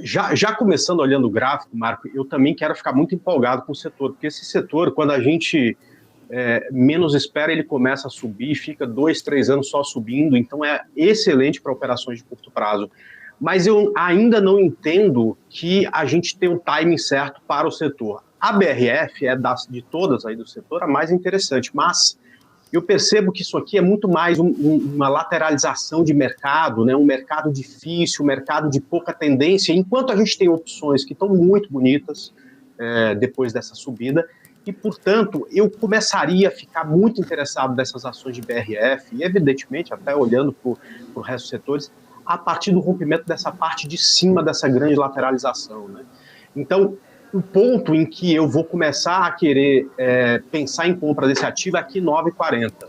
Speaker 3: Já começando olhando o gráfico, Marco, eu também quero ficar muito empolgado com o setor, porque esse setor, quando a gente menos espera, ele começa a subir, fica 2, 3 anos só subindo, então é excelente para operações de curto prazo. mas eu ainda não entendo que a gente tem um timing certo para o setor. A BRF é de todas aí do setor a mais interessante, mas eu percebo que isso aqui é muito mais uma lateralização de mercado, né? Um mercado difícil, um mercado de pouca tendência, enquanto a gente tem opções que estão muito bonitas depois dessa subida, e, portanto, eu começaria a ficar muito interessado nessas ações de BRF, e, evidentemente, até olhando para o resto dos setores, a partir do rompimento dessa parte de cima dessa grande lateralização, né? Então, o ponto em que eu vou começar a querer pensar em compra desse ativo é aqui 9,40.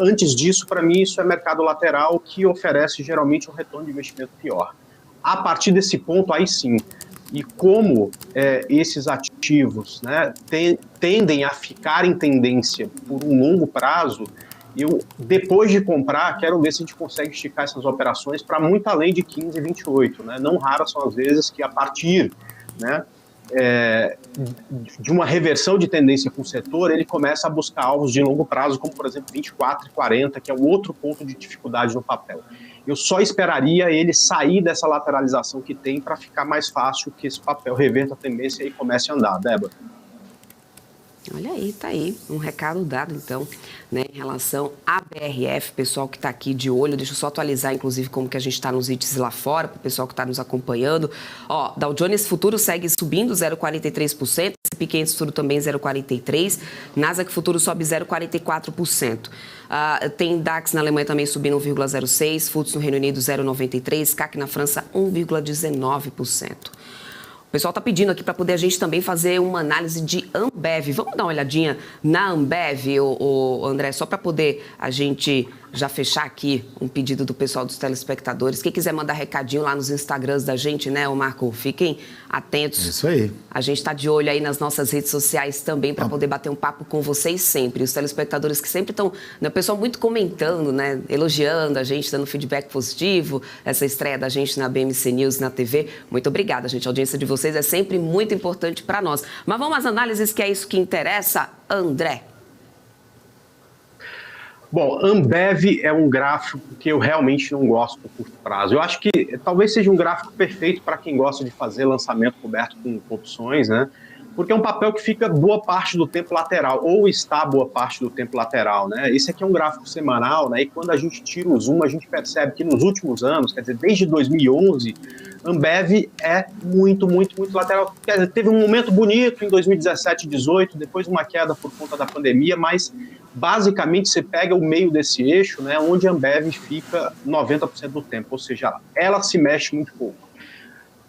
Speaker 3: Antes disso, para mim, isso é mercado lateral que oferece geralmente um retorno de investimento pior. A partir desse ponto, aí sim, e como esses ativos, né, tendem a ficar em tendência por um longo prazo, eu, depois de comprar, quero ver se a gente consegue esticar essas operações para muito além de 15 e 28. Né? Não raras são as vezes que a partir, né, de uma reversão de tendência com o setor, ele começa a buscar alvos de longo prazo, como, por exemplo, 24 e 40, que é o outro ponto de dificuldade no papel. Eu só esperaria ele sair dessa lateralização que tem para ficar mais fácil que esse papel reverta a tendência e comece a andar, Débora.
Speaker 2: Olha aí, tá aí, um recado dado, então, né, em relação à BRF, pessoal que está aqui de olho. Deixa eu só atualizar, inclusive, como que a gente está nos índices lá fora, para o pessoal que está nos acompanhando. Ó, Dow Jones Futuro segue subindo 0,43%, S&P 500 Futuro também 0,43%, Nasdaq Futuro sobe 0,44%. Tem DAX na Alemanha também subindo 1,06%, FTSE no Reino Unido 0,93%, CAC na França 1,19%. O pessoal está pedindo aqui para poder a gente também fazer uma análise de Ambev. Vamos dar uma olhadinha na Ambev, André, só para poder a gente já fechar aqui um pedido do pessoal dos telespectadores. Quem quiser mandar recadinho lá nos Instagrams da gente, né, Marco? Fiquem atentos.
Speaker 1: Isso aí.
Speaker 2: A gente está de olho aí nas nossas redes sociais também para poder bater um papo com vocês sempre. Os telespectadores que sempre estão, né, o pessoal muito comentando, né, elogiando a gente, dando feedback positivo, essa estreia da gente na BMC News, na TV. Muito obrigada, gente. A audiência de vocês é sempre muito importante para nós. Mas vamos às análises, que é isso que interessa, André.
Speaker 3: Bom, Ambev é um gráfico que eu realmente não gosto por curto prazo. Eu acho que talvez seja um gráfico perfeito para quem gosta de fazer lançamento coberto com opções, né? Porque é um papel que fica boa parte do tempo lateral, ou está boa parte do tempo lateral, né? Esse aqui é um gráfico semanal, né? E quando a gente tira o zoom, a gente percebe que nos últimos anos, quer dizer, desde 2011, Ambev é muito lateral. Quer dizer, teve um momento bonito em 2017, 2018, depois uma queda por conta da pandemia, mas basicamente você pega o meio desse eixo, né, onde a Ambev fica 90% do tempo, ou seja, ela se mexe muito pouco.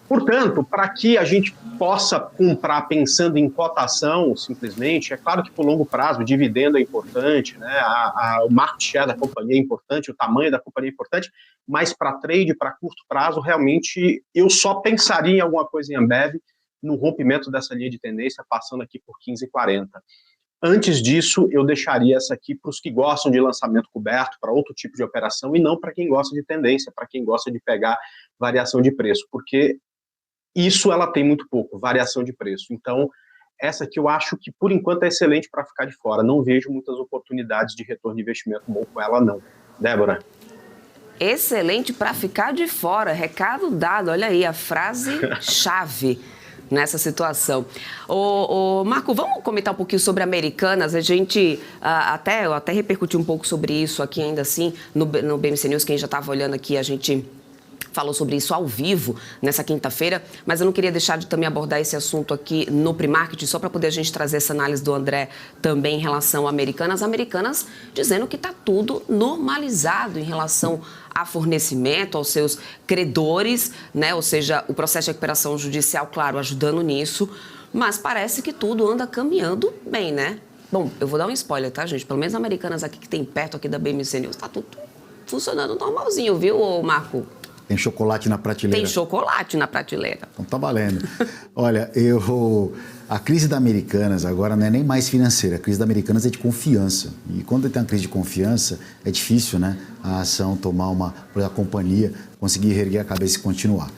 Speaker 3: Portanto, para que a gente possa comprar pensando em cotação, simplesmente, é claro que por longo prazo o dividendo é importante, né? O market share da companhia é importante, o tamanho da companhia é importante, mas para trade, para curto prazo, realmente eu só pensaria em alguma coisa em Ambev no rompimento dessa linha de tendência, passando aqui por 15,40. Antes disso, eu deixaria essa aqui para os que gostam de lançamento coberto, para outro tipo de operação, e não para quem gosta de tendência, para quem gosta de pegar variação de preço, porque isso ela tem muito pouco, variação de preço. Então, essa aqui eu acho que, por enquanto, é excelente para ficar de fora. Não vejo muitas oportunidades de retorno de investimento bom com ela, não. Débora?
Speaker 2: Excelente para ficar de fora. Recado dado. Olha aí, a frase-chave nessa situação. Marco, vamos comentar um pouquinho sobre Americanas. A gente eu até repercuti um pouco sobre isso aqui ainda assim no BMC News. Quem já estava olhando aqui, a gente falou sobre isso ao vivo nessa quinta-feira, mas eu não queria deixar de também abordar esse assunto aqui no Pre-Market, só para poder a gente trazer essa análise do André também em relação a Americanas. Americanas dizendo que está tudo normalizado em relação a fornecimento aos seus credores, né? Ou seja, o processo de recuperação judicial, claro, ajudando nisso, mas parece que tudo anda caminhando bem, né? Bom, eu vou dar um spoiler, tá, gente? Pelo menos Americanas aqui que tem perto aqui da BMC News, está tudo funcionando normalzinho, viu, Marco?
Speaker 1: Tem chocolate na prateleira.
Speaker 2: Tem chocolate na prateleira.
Speaker 1: Então tá valendo. Olha, a crise da Americanas agora não é nem mais financeira, a crise da Americanas é de confiança. E quando tem uma crise de confiança, é difícil, né, a ação tomar a companhia conseguir reerguer a cabeça e continuar.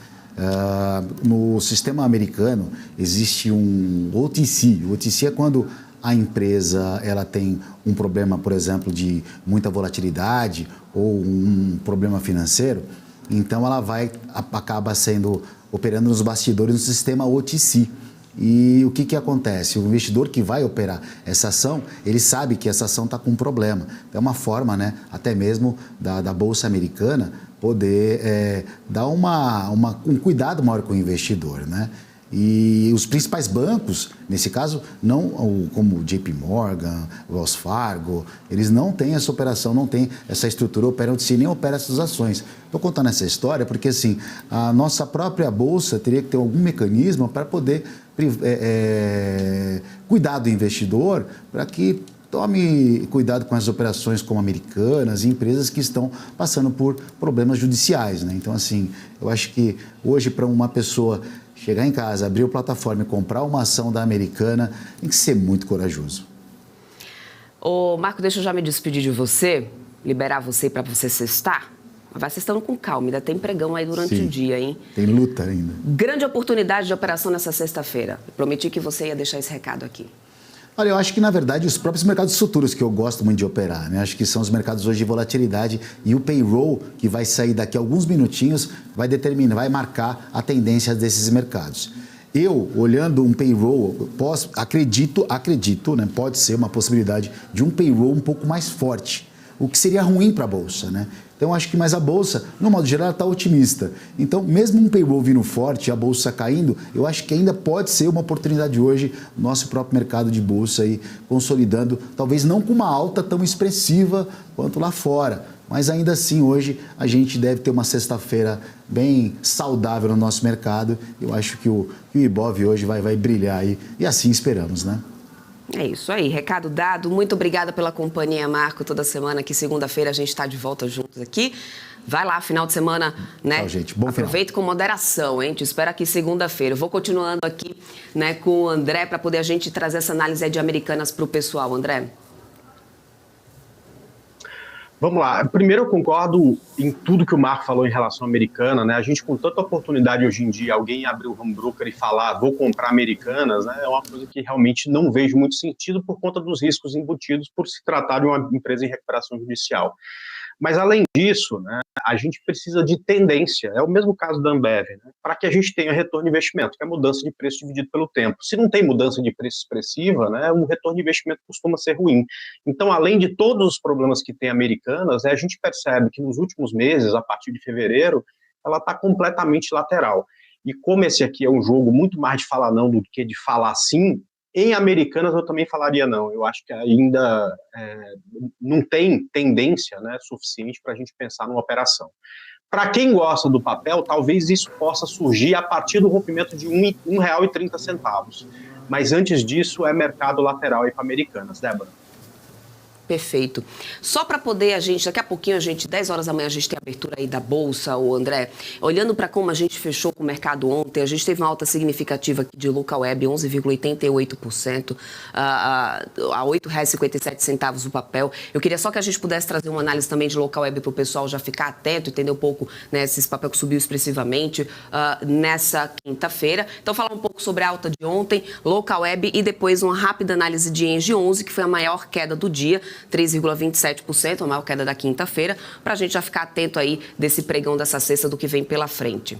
Speaker 1: No sistema americano existe um OTC. O OTC é quando a empresa ela tem um problema, por exemplo, de muita volatilidade ou um problema financeiro. então ela acaba operando nos bastidores no sistema OTC. E o que acontece? O investidor que vai operar essa ação, ele sabe que essa ação está com um problema. É uma forma, né, até mesmo da Bolsa Americana poder dar um cuidado maior com o investidor, né? E os principais bancos, nesse caso, não como o JP Morgan, Wells Fargo, eles não têm essa operação, não têm essa estrutura, operam de si, nem operam essas ações. Estou contando essa história porque, assim, a nossa própria Bolsa teria que ter algum mecanismo para poder cuidar do investidor, para que tome cuidado com as operações como Americanas e empresas que estão passando por problemas judiciais, né? Então, assim, eu acho que hoje, para uma pessoa chegar em casa, abrir a plataforma e comprar uma ação da Americana, tem que ser muito corajoso.
Speaker 2: Ô, Marco, deixa eu já me despedir de você, liberar você para você sextar. Vai sextando com calma, ainda tem pregão aí durante o dia, hein?
Speaker 1: Tem luta ainda.
Speaker 2: Grande oportunidade de operação nessa sexta-feira. Prometi que você ia deixar esse recado aqui.
Speaker 1: Olha, eu acho que, na verdade, os próprios mercados futuros que eu gosto muito de operar, né? Acho que são os mercados hoje de volatilidade e o payroll, que vai sair daqui a alguns minutinhos, vai marcar a tendência desses mercados. Eu, olhando um payroll, acredito, né? Pode ser uma possibilidade de um payroll um pouco mais forte, o que seria ruim para a Bolsa, né? Então, acho que mais a Bolsa, no modo geral, está otimista. Então, mesmo um payroll vindo forte e a Bolsa caindo, eu acho que ainda pode ser uma oportunidade hoje, nosso próprio mercado de Bolsa aí consolidando, talvez não com uma alta tão expressiva quanto lá fora, mas ainda assim, hoje, a gente deve ter uma sexta-feira bem saudável no nosso mercado. Eu acho que o Ibov hoje vai brilhar aí, e assim esperamos, né?
Speaker 2: É isso aí, recado dado. Muito obrigada pela companhia, Marco, toda semana, que segunda-feira a gente está de volta juntos aqui. Vai lá, final de semana, né?
Speaker 1: Tchau, gente. Bom
Speaker 2: Aproveite com moderação, hein? Te espero aqui segunda-feira. Eu vou continuando aqui, né, com o André, para poder a gente trazer essa análise aí de Americanas para o pessoal. André?
Speaker 3: Vamos lá. Primeiro, eu concordo em tudo que o Marco falou em relação à Americana, né? A gente, com tanta oportunidade hoje em dia, alguém abrir o home broker e falar, vou comprar Americanas, né? É uma coisa que realmente não vejo muito sentido por conta dos riscos embutidos por se tratar de uma empresa em recuperação judicial. Mas, além disso, né, a gente precisa de tendência, é o mesmo caso da Ambev, né, para que a gente tenha retorno de investimento, que é mudança de preço dividido pelo tempo. Se não tem mudança de preço expressiva, né, o retorno de investimento costuma ser ruim. Então, além de todos os problemas que tem Americanas, a gente percebe que nos últimos meses, a partir de fevereiro, ela está completamente lateral. E como esse aqui é um jogo muito mais de falar não do que de falar sim, em Americanas eu também falaria não. Eu acho que ainda não tem tendência, né, suficiente para a gente pensar numa operação. Para quem gosta do papel, talvez isso possa surgir a partir do rompimento de R$ 1,30. Mas antes disso é mercado lateral aí para Americanas, Débora.
Speaker 2: Perfeito. Só para poder a gente, daqui a pouquinho, 10 horas da manhã, a gente tem a abertura aí da Bolsa, o André. Olhando para como a gente fechou com o mercado ontem, a gente teve uma alta significativa aqui de Local Web, 11,88%, a R$ 8,57 o papel. Eu queria só que a gente pudesse trazer uma análise também de Local Web para o pessoal já ficar atento, entender um pouco, né, esse papel que subiu expressivamente nessa quinta-feira. Então, falar um pouco sobre a alta de ontem, Local Web, e depois uma rápida análise de Engie 11, que foi a maior queda do dia, 3,27%, a maior queda da quinta-feira, para a gente já ficar atento aí desse pregão dessa sexta do que vem pela frente.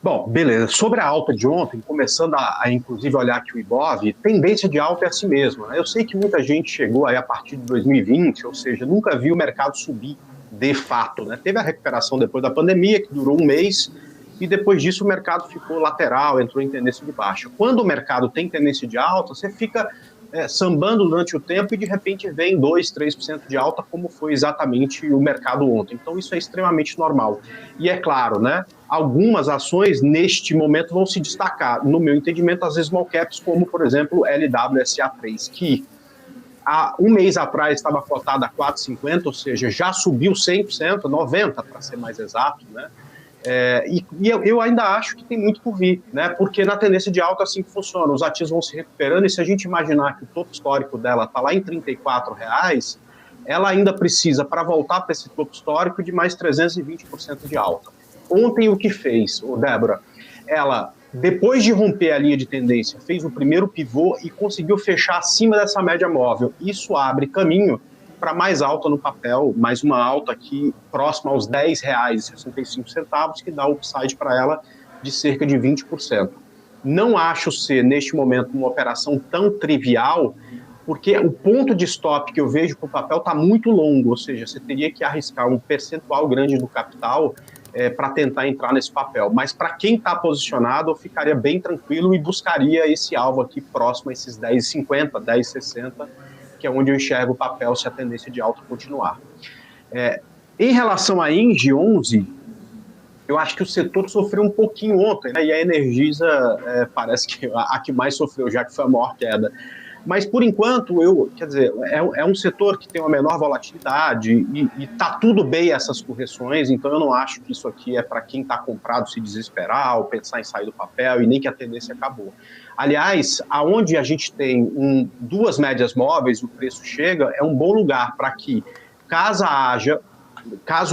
Speaker 3: Bom, beleza. Sobre a alta de ontem, começando a inclusive olhar aqui o Ibov, tendência de alta é assim mesmo, né? Eu sei que muita gente chegou aí a partir de 2020, ou seja, nunca viu o mercado subir de fato, né? Teve a recuperação depois da pandemia, que durou um mês, e depois disso o mercado ficou lateral, entrou em tendência de baixa. Quando o mercado tem tendência de alta, você fica sambando durante o tempo e de repente vem 2%, 3% de alta, como foi exatamente o mercado ontem. Então isso é extremamente normal. E é claro, né, algumas ações neste momento vão se destacar, no meu entendimento, as small caps, como por exemplo LWSA3, que há um mês atrás estava cotada a 4,50, ou seja, já subiu 100%, 90% para ser mais exato, né? E eu ainda acho que tem muito por vir, né? Porque na tendência de alta é assim que funciona, os ativos vão se recuperando, e se a gente imaginar que o topo histórico dela está lá em R$ 34,00, ela ainda precisa, para voltar para esse topo histórico, de mais 320% de alta. Ontem o que fez, Débora? Ela, depois de romper a linha de tendência, fez o primeiro pivô e conseguiu fechar acima dessa média móvel. Isso abre caminho para mais alta no papel, mais uma alta aqui próxima aos R$10,65, que dá upside para ela de cerca de 20%. Não acho ser, neste momento, uma operação tão trivial, porque o ponto de stop que eu vejo para o papel está muito longo, ou seja, você teria que arriscar um percentual grande do capital para tentar entrar nesse papel. Mas para quem está posicionado, eu ficaria bem tranquilo e buscaria esse alvo aqui próximo a esses 10,50, 10,60, que é onde eu enxergo o papel se a tendência de alta continuar. Em relação à Engie 11, eu acho que o setor sofreu um pouquinho ontem, né? E a Energisa parece que a que mais sofreu, já que foi a maior queda. Mas, por enquanto, é um setor que tem uma menor volatilidade e está tudo bem essas correções, então eu não acho que isso aqui é para quem está comprado se desesperar ou pensar em sair do papel e nem que a tendência acabou. Aliás, aonde a gente tem duas médias móveis, o preço chega, é um bom lugar para que, caso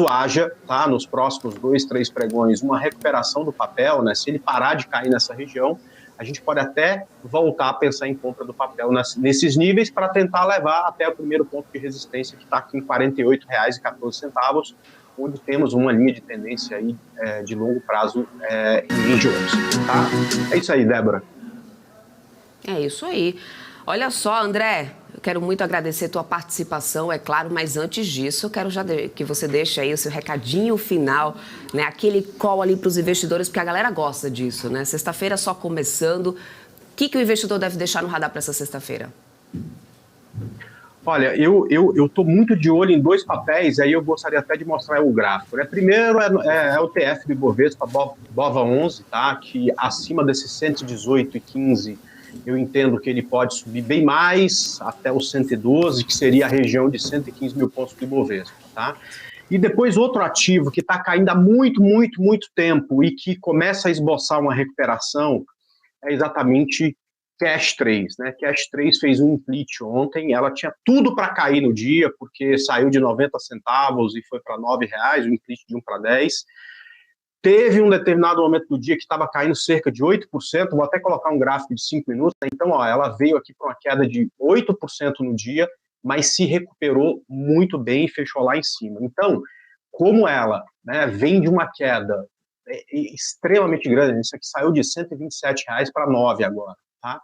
Speaker 3: haja, tá, nos próximos 2, 3 pregões, uma recuperação do papel, né, se ele parar de cair nessa região, a gente pode até voltar a pensar em compra do papel nesses níveis para tentar levar até o primeiro ponto de resistência, que está aqui em R$ 48,14, onde temos uma linha de tendência aí, de longo prazo em Engie 11, tá? É isso aí, Débora.
Speaker 2: É isso aí. Olha só, André, eu quero muito agradecer a tua participação, é claro, mas antes disso, eu quero já que você deixe aí o seu recadinho final, né? Aquele call ali para os investidores, porque a galera gosta disso, né? Sexta-feira só começando. O que o investidor deve deixar no radar para essa sexta-feira?
Speaker 3: Olha, eu estou muito de olho em 2 papéis, aí eu gostaria até de mostrar o gráfico, né? Primeiro é o TF do Ibovespa, BOVA11, tá? Que acima desses 118,15, eu entendo que ele pode subir bem mais, até os 112, que seria a região de 115 mil pontos do Ibovespa, tá? E depois outro ativo que está caindo há muito, muito, muito tempo e que começa a esboçar uma recuperação é exatamente Cash 3, né? Cash 3 fez um split ontem, ela tinha tudo para cair no dia, porque saiu de 90 centavos e foi para R$9, um split de 1 para 10. Teve um determinado momento do dia que estava caindo cerca de 8%, vou até colocar um gráfico de 5 minutos, né? Então, ó, ela veio aqui para uma queda de 8% no dia, mas se recuperou muito bem e fechou lá em cima. Então, como ela, né, vem de uma queda extremamente grande, isso aqui saiu de R$127 para R$9 agora, tá?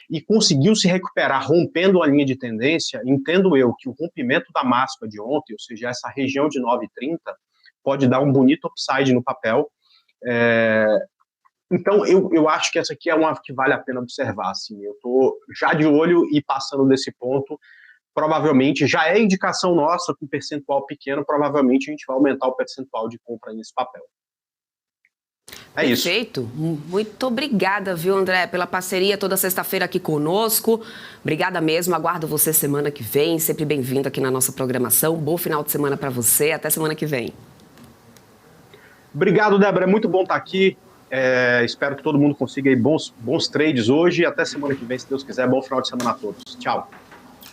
Speaker 3: E conseguiu se recuperar rompendo a linha de tendência, entendo eu que o rompimento da máxima de ontem, ou seja, essa região de 9,30, pode dar um bonito upside no papel. Então, eu acho que essa aqui é uma que vale a pena observar. Assim, eu estou já de olho e passando desse ponto, provavelmente, já é indicação nossa, com percentual pequeno, provavelmente a gente vai aumentar o percentual de compra nesse papel. É isso.
Speaker 2: Perfeito. Muito obrigada, viu, André, pela parceria toda sexta-feira aqui conosco. Obrigada mesmo. Aguardo você semana que vem. Sempre bem-vindo aqui na nossa programação. Bom final de semana para você. Até semana que vem.
Speaker 3: Obrigado, Débora. É muito bom estar aqui. Espero que todo mundo consiga aí bons trades hoje. Até semana que vem, se Deus quiser. Bom final de semana a todos. Tchau.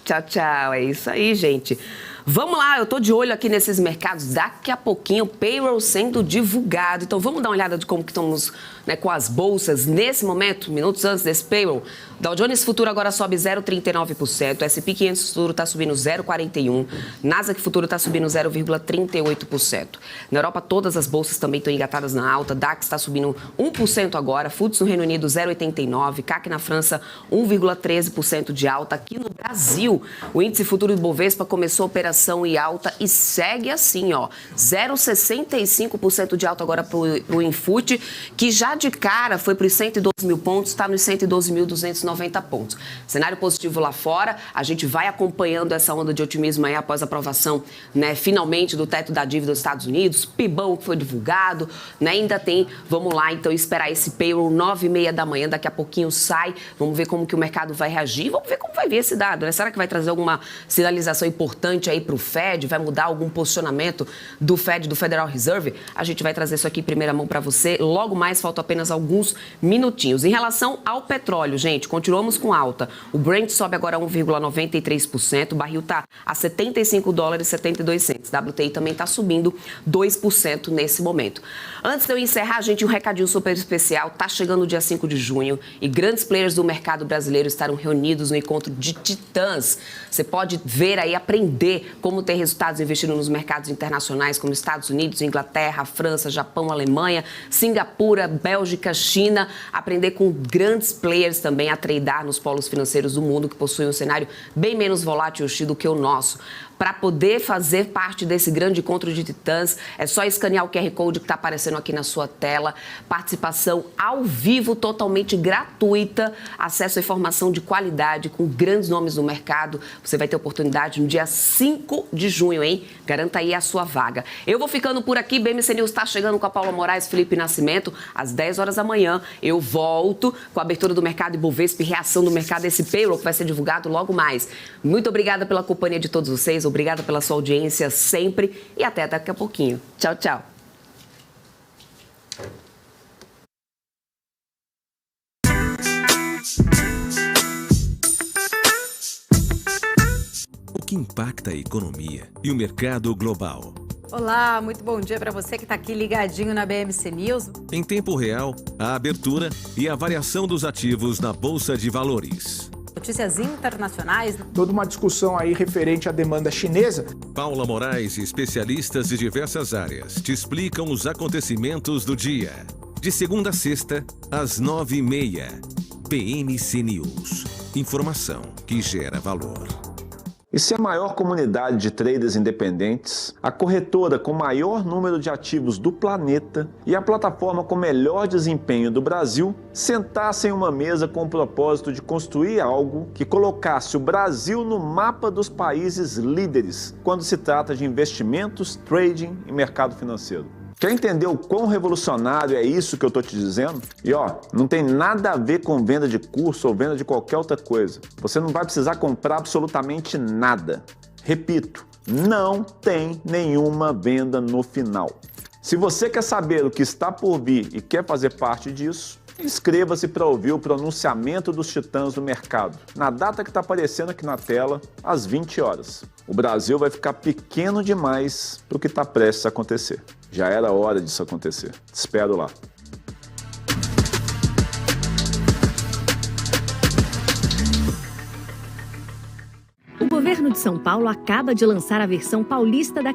Speaker 2: Tchau, tchau. É isso aí, gente. Vamos lá, eu tô de olho aqui nesses mercados. Daqui a pouquinho, payroll sendo divulgado. Então, vamos dar uma olhada de como que estamos, né, com as bolsas nesse momento, minutos antes desse payroll. Dow Jones Futuro agora sobe 0,39%. S&P 500 Futuro está subindo 0,41%. Nasdaq Futuro está subindo 0,38%. Na Europa, todas as bolsas também estão engatadas na alta. DAX está subindo 1% agora. FTSE no Reino Unido 0,89%. CAC na França 1,13% de alta. Aqui no Brasil, o índice futuro do Bovespa começou a operação e alta e segue assim, ó, 0,65% de alta agora para o Infut, que já de cara foi para os 112 mil pontos, está nos 112.290 pontos. Cenário positivo lá fora, a gente vai acompanhando essa onda de otimismo aí após a aprovação, né, finalmente do teto da dívida dos Estados Unidos, PIBão que foi divulgado, né, ainda tem, vamos lá então esperar esse payroll 9h30 da manhã, daqui a pouquinho sai, vamos ver como que o mercado vai reagir, vamos ver como vai vir esse dado, né? Será que vai trazer alguma sinalização importante aí para o Fed? Vai mudar algum posicionamento do Fed, do Federal Reserve? A gente vai trazer isso aqui em primeira mão para você. Logo mais, faltam apenas alguns minutinhos. Em relação ao petróleo, gente, continuamos com alta. O Brent sobe agora 1,93%. O barril está a $75,72. WTI também está subindo 2% nesse momento. Antes de eu encerrar, gente, um recadinho super especial. Está chegando o dia 5 de junho e grandes players do mercado brasileiro estarão reunidos no encontro de titãs. Você pode ver aí, aprender como ter resultados investindo nos mercados internacionais, como Estados Unidos, Inglaterra, França, Japão, Alemanha, Singapura, Bélgica, China, aprender com grandes players também a tradear nos polos financeiros do mundo, que possuem um cenário bem menos volátil do que o nosso. Para poder fazer parte desse grande encontro de titãs, é só escanear o QR Code que está aparecendo aqui na sua tela. Participação ao vivo, totalmente gratuita. Acesso a informação de qualidade com grandes nomes do mercado. Você vai ter oportunidade no dia 5 de junho, hein? Garanta aí a sua vaga. Eu vou ficando por aqui. BMC News está chegando com a Paula Moraes, Felipe Nascimento. Às 10 horas da manhã, eu volto com a abertura do mercado Ibovespa e reação do mercado, esse payroll que vai ser divulgado logo mais. Muito obrigada pela companhia de todos vocês. Obrigada pela sua audiência sempre e até daqui a pouquinho. Tchau, tchau.
Speaker 6: O que impacta a economia e o mercado global.
Speaker 10: Olá, muito bom dia para você que está aqui ligadinho na BMC News.
Speaker 6: Em tempo real, a abertura e a variação dos ativos na Bolsa de Valores.
Speaker 10: Notícias internacionais.
Speaker 9: Toda uma discussão aí referente à demanda chinesa.
Speaker 6: Paula Moraes e especialistas de diversas áreas te explicam os acontecimentos do dia. De segunda a sexta, às 9h30. BMC News. Informação que gera valor.
Speaker 11: E se a maior comunidade de traders independentes, a corretora com maior número de ativos do planeta e a plataforma com melhor desempenho do Brasil sentassem em uma mesa com o propósito de construir algo que colocasse o Brasil no mapa dos países líderes quando se trata de investimentos, trading e mercado financeiro? Quer entender o quão revolucionário é isso que eu estou te dizendo? E ó, não tem nada a ver com venda de curso ou venda de qualquer outra coisa. Você não vai precisar comprar absolutamente nada. Repito, não tem nenhuma venda no final. Se você quer saber o que está por vir e quer fazer parte disso, inscreva-se para ouvir o pronunciamento dos titãs do mercado, na data que está aparecendo aqui na tela, às 20 horas. O Brasil vai ficar pequeno demais para o que está prestes a acontecer. Já era hora disso acontecer. Te espero lá.
Speaker 5: O governo de São Paulo acaba de lançar a versão paulista da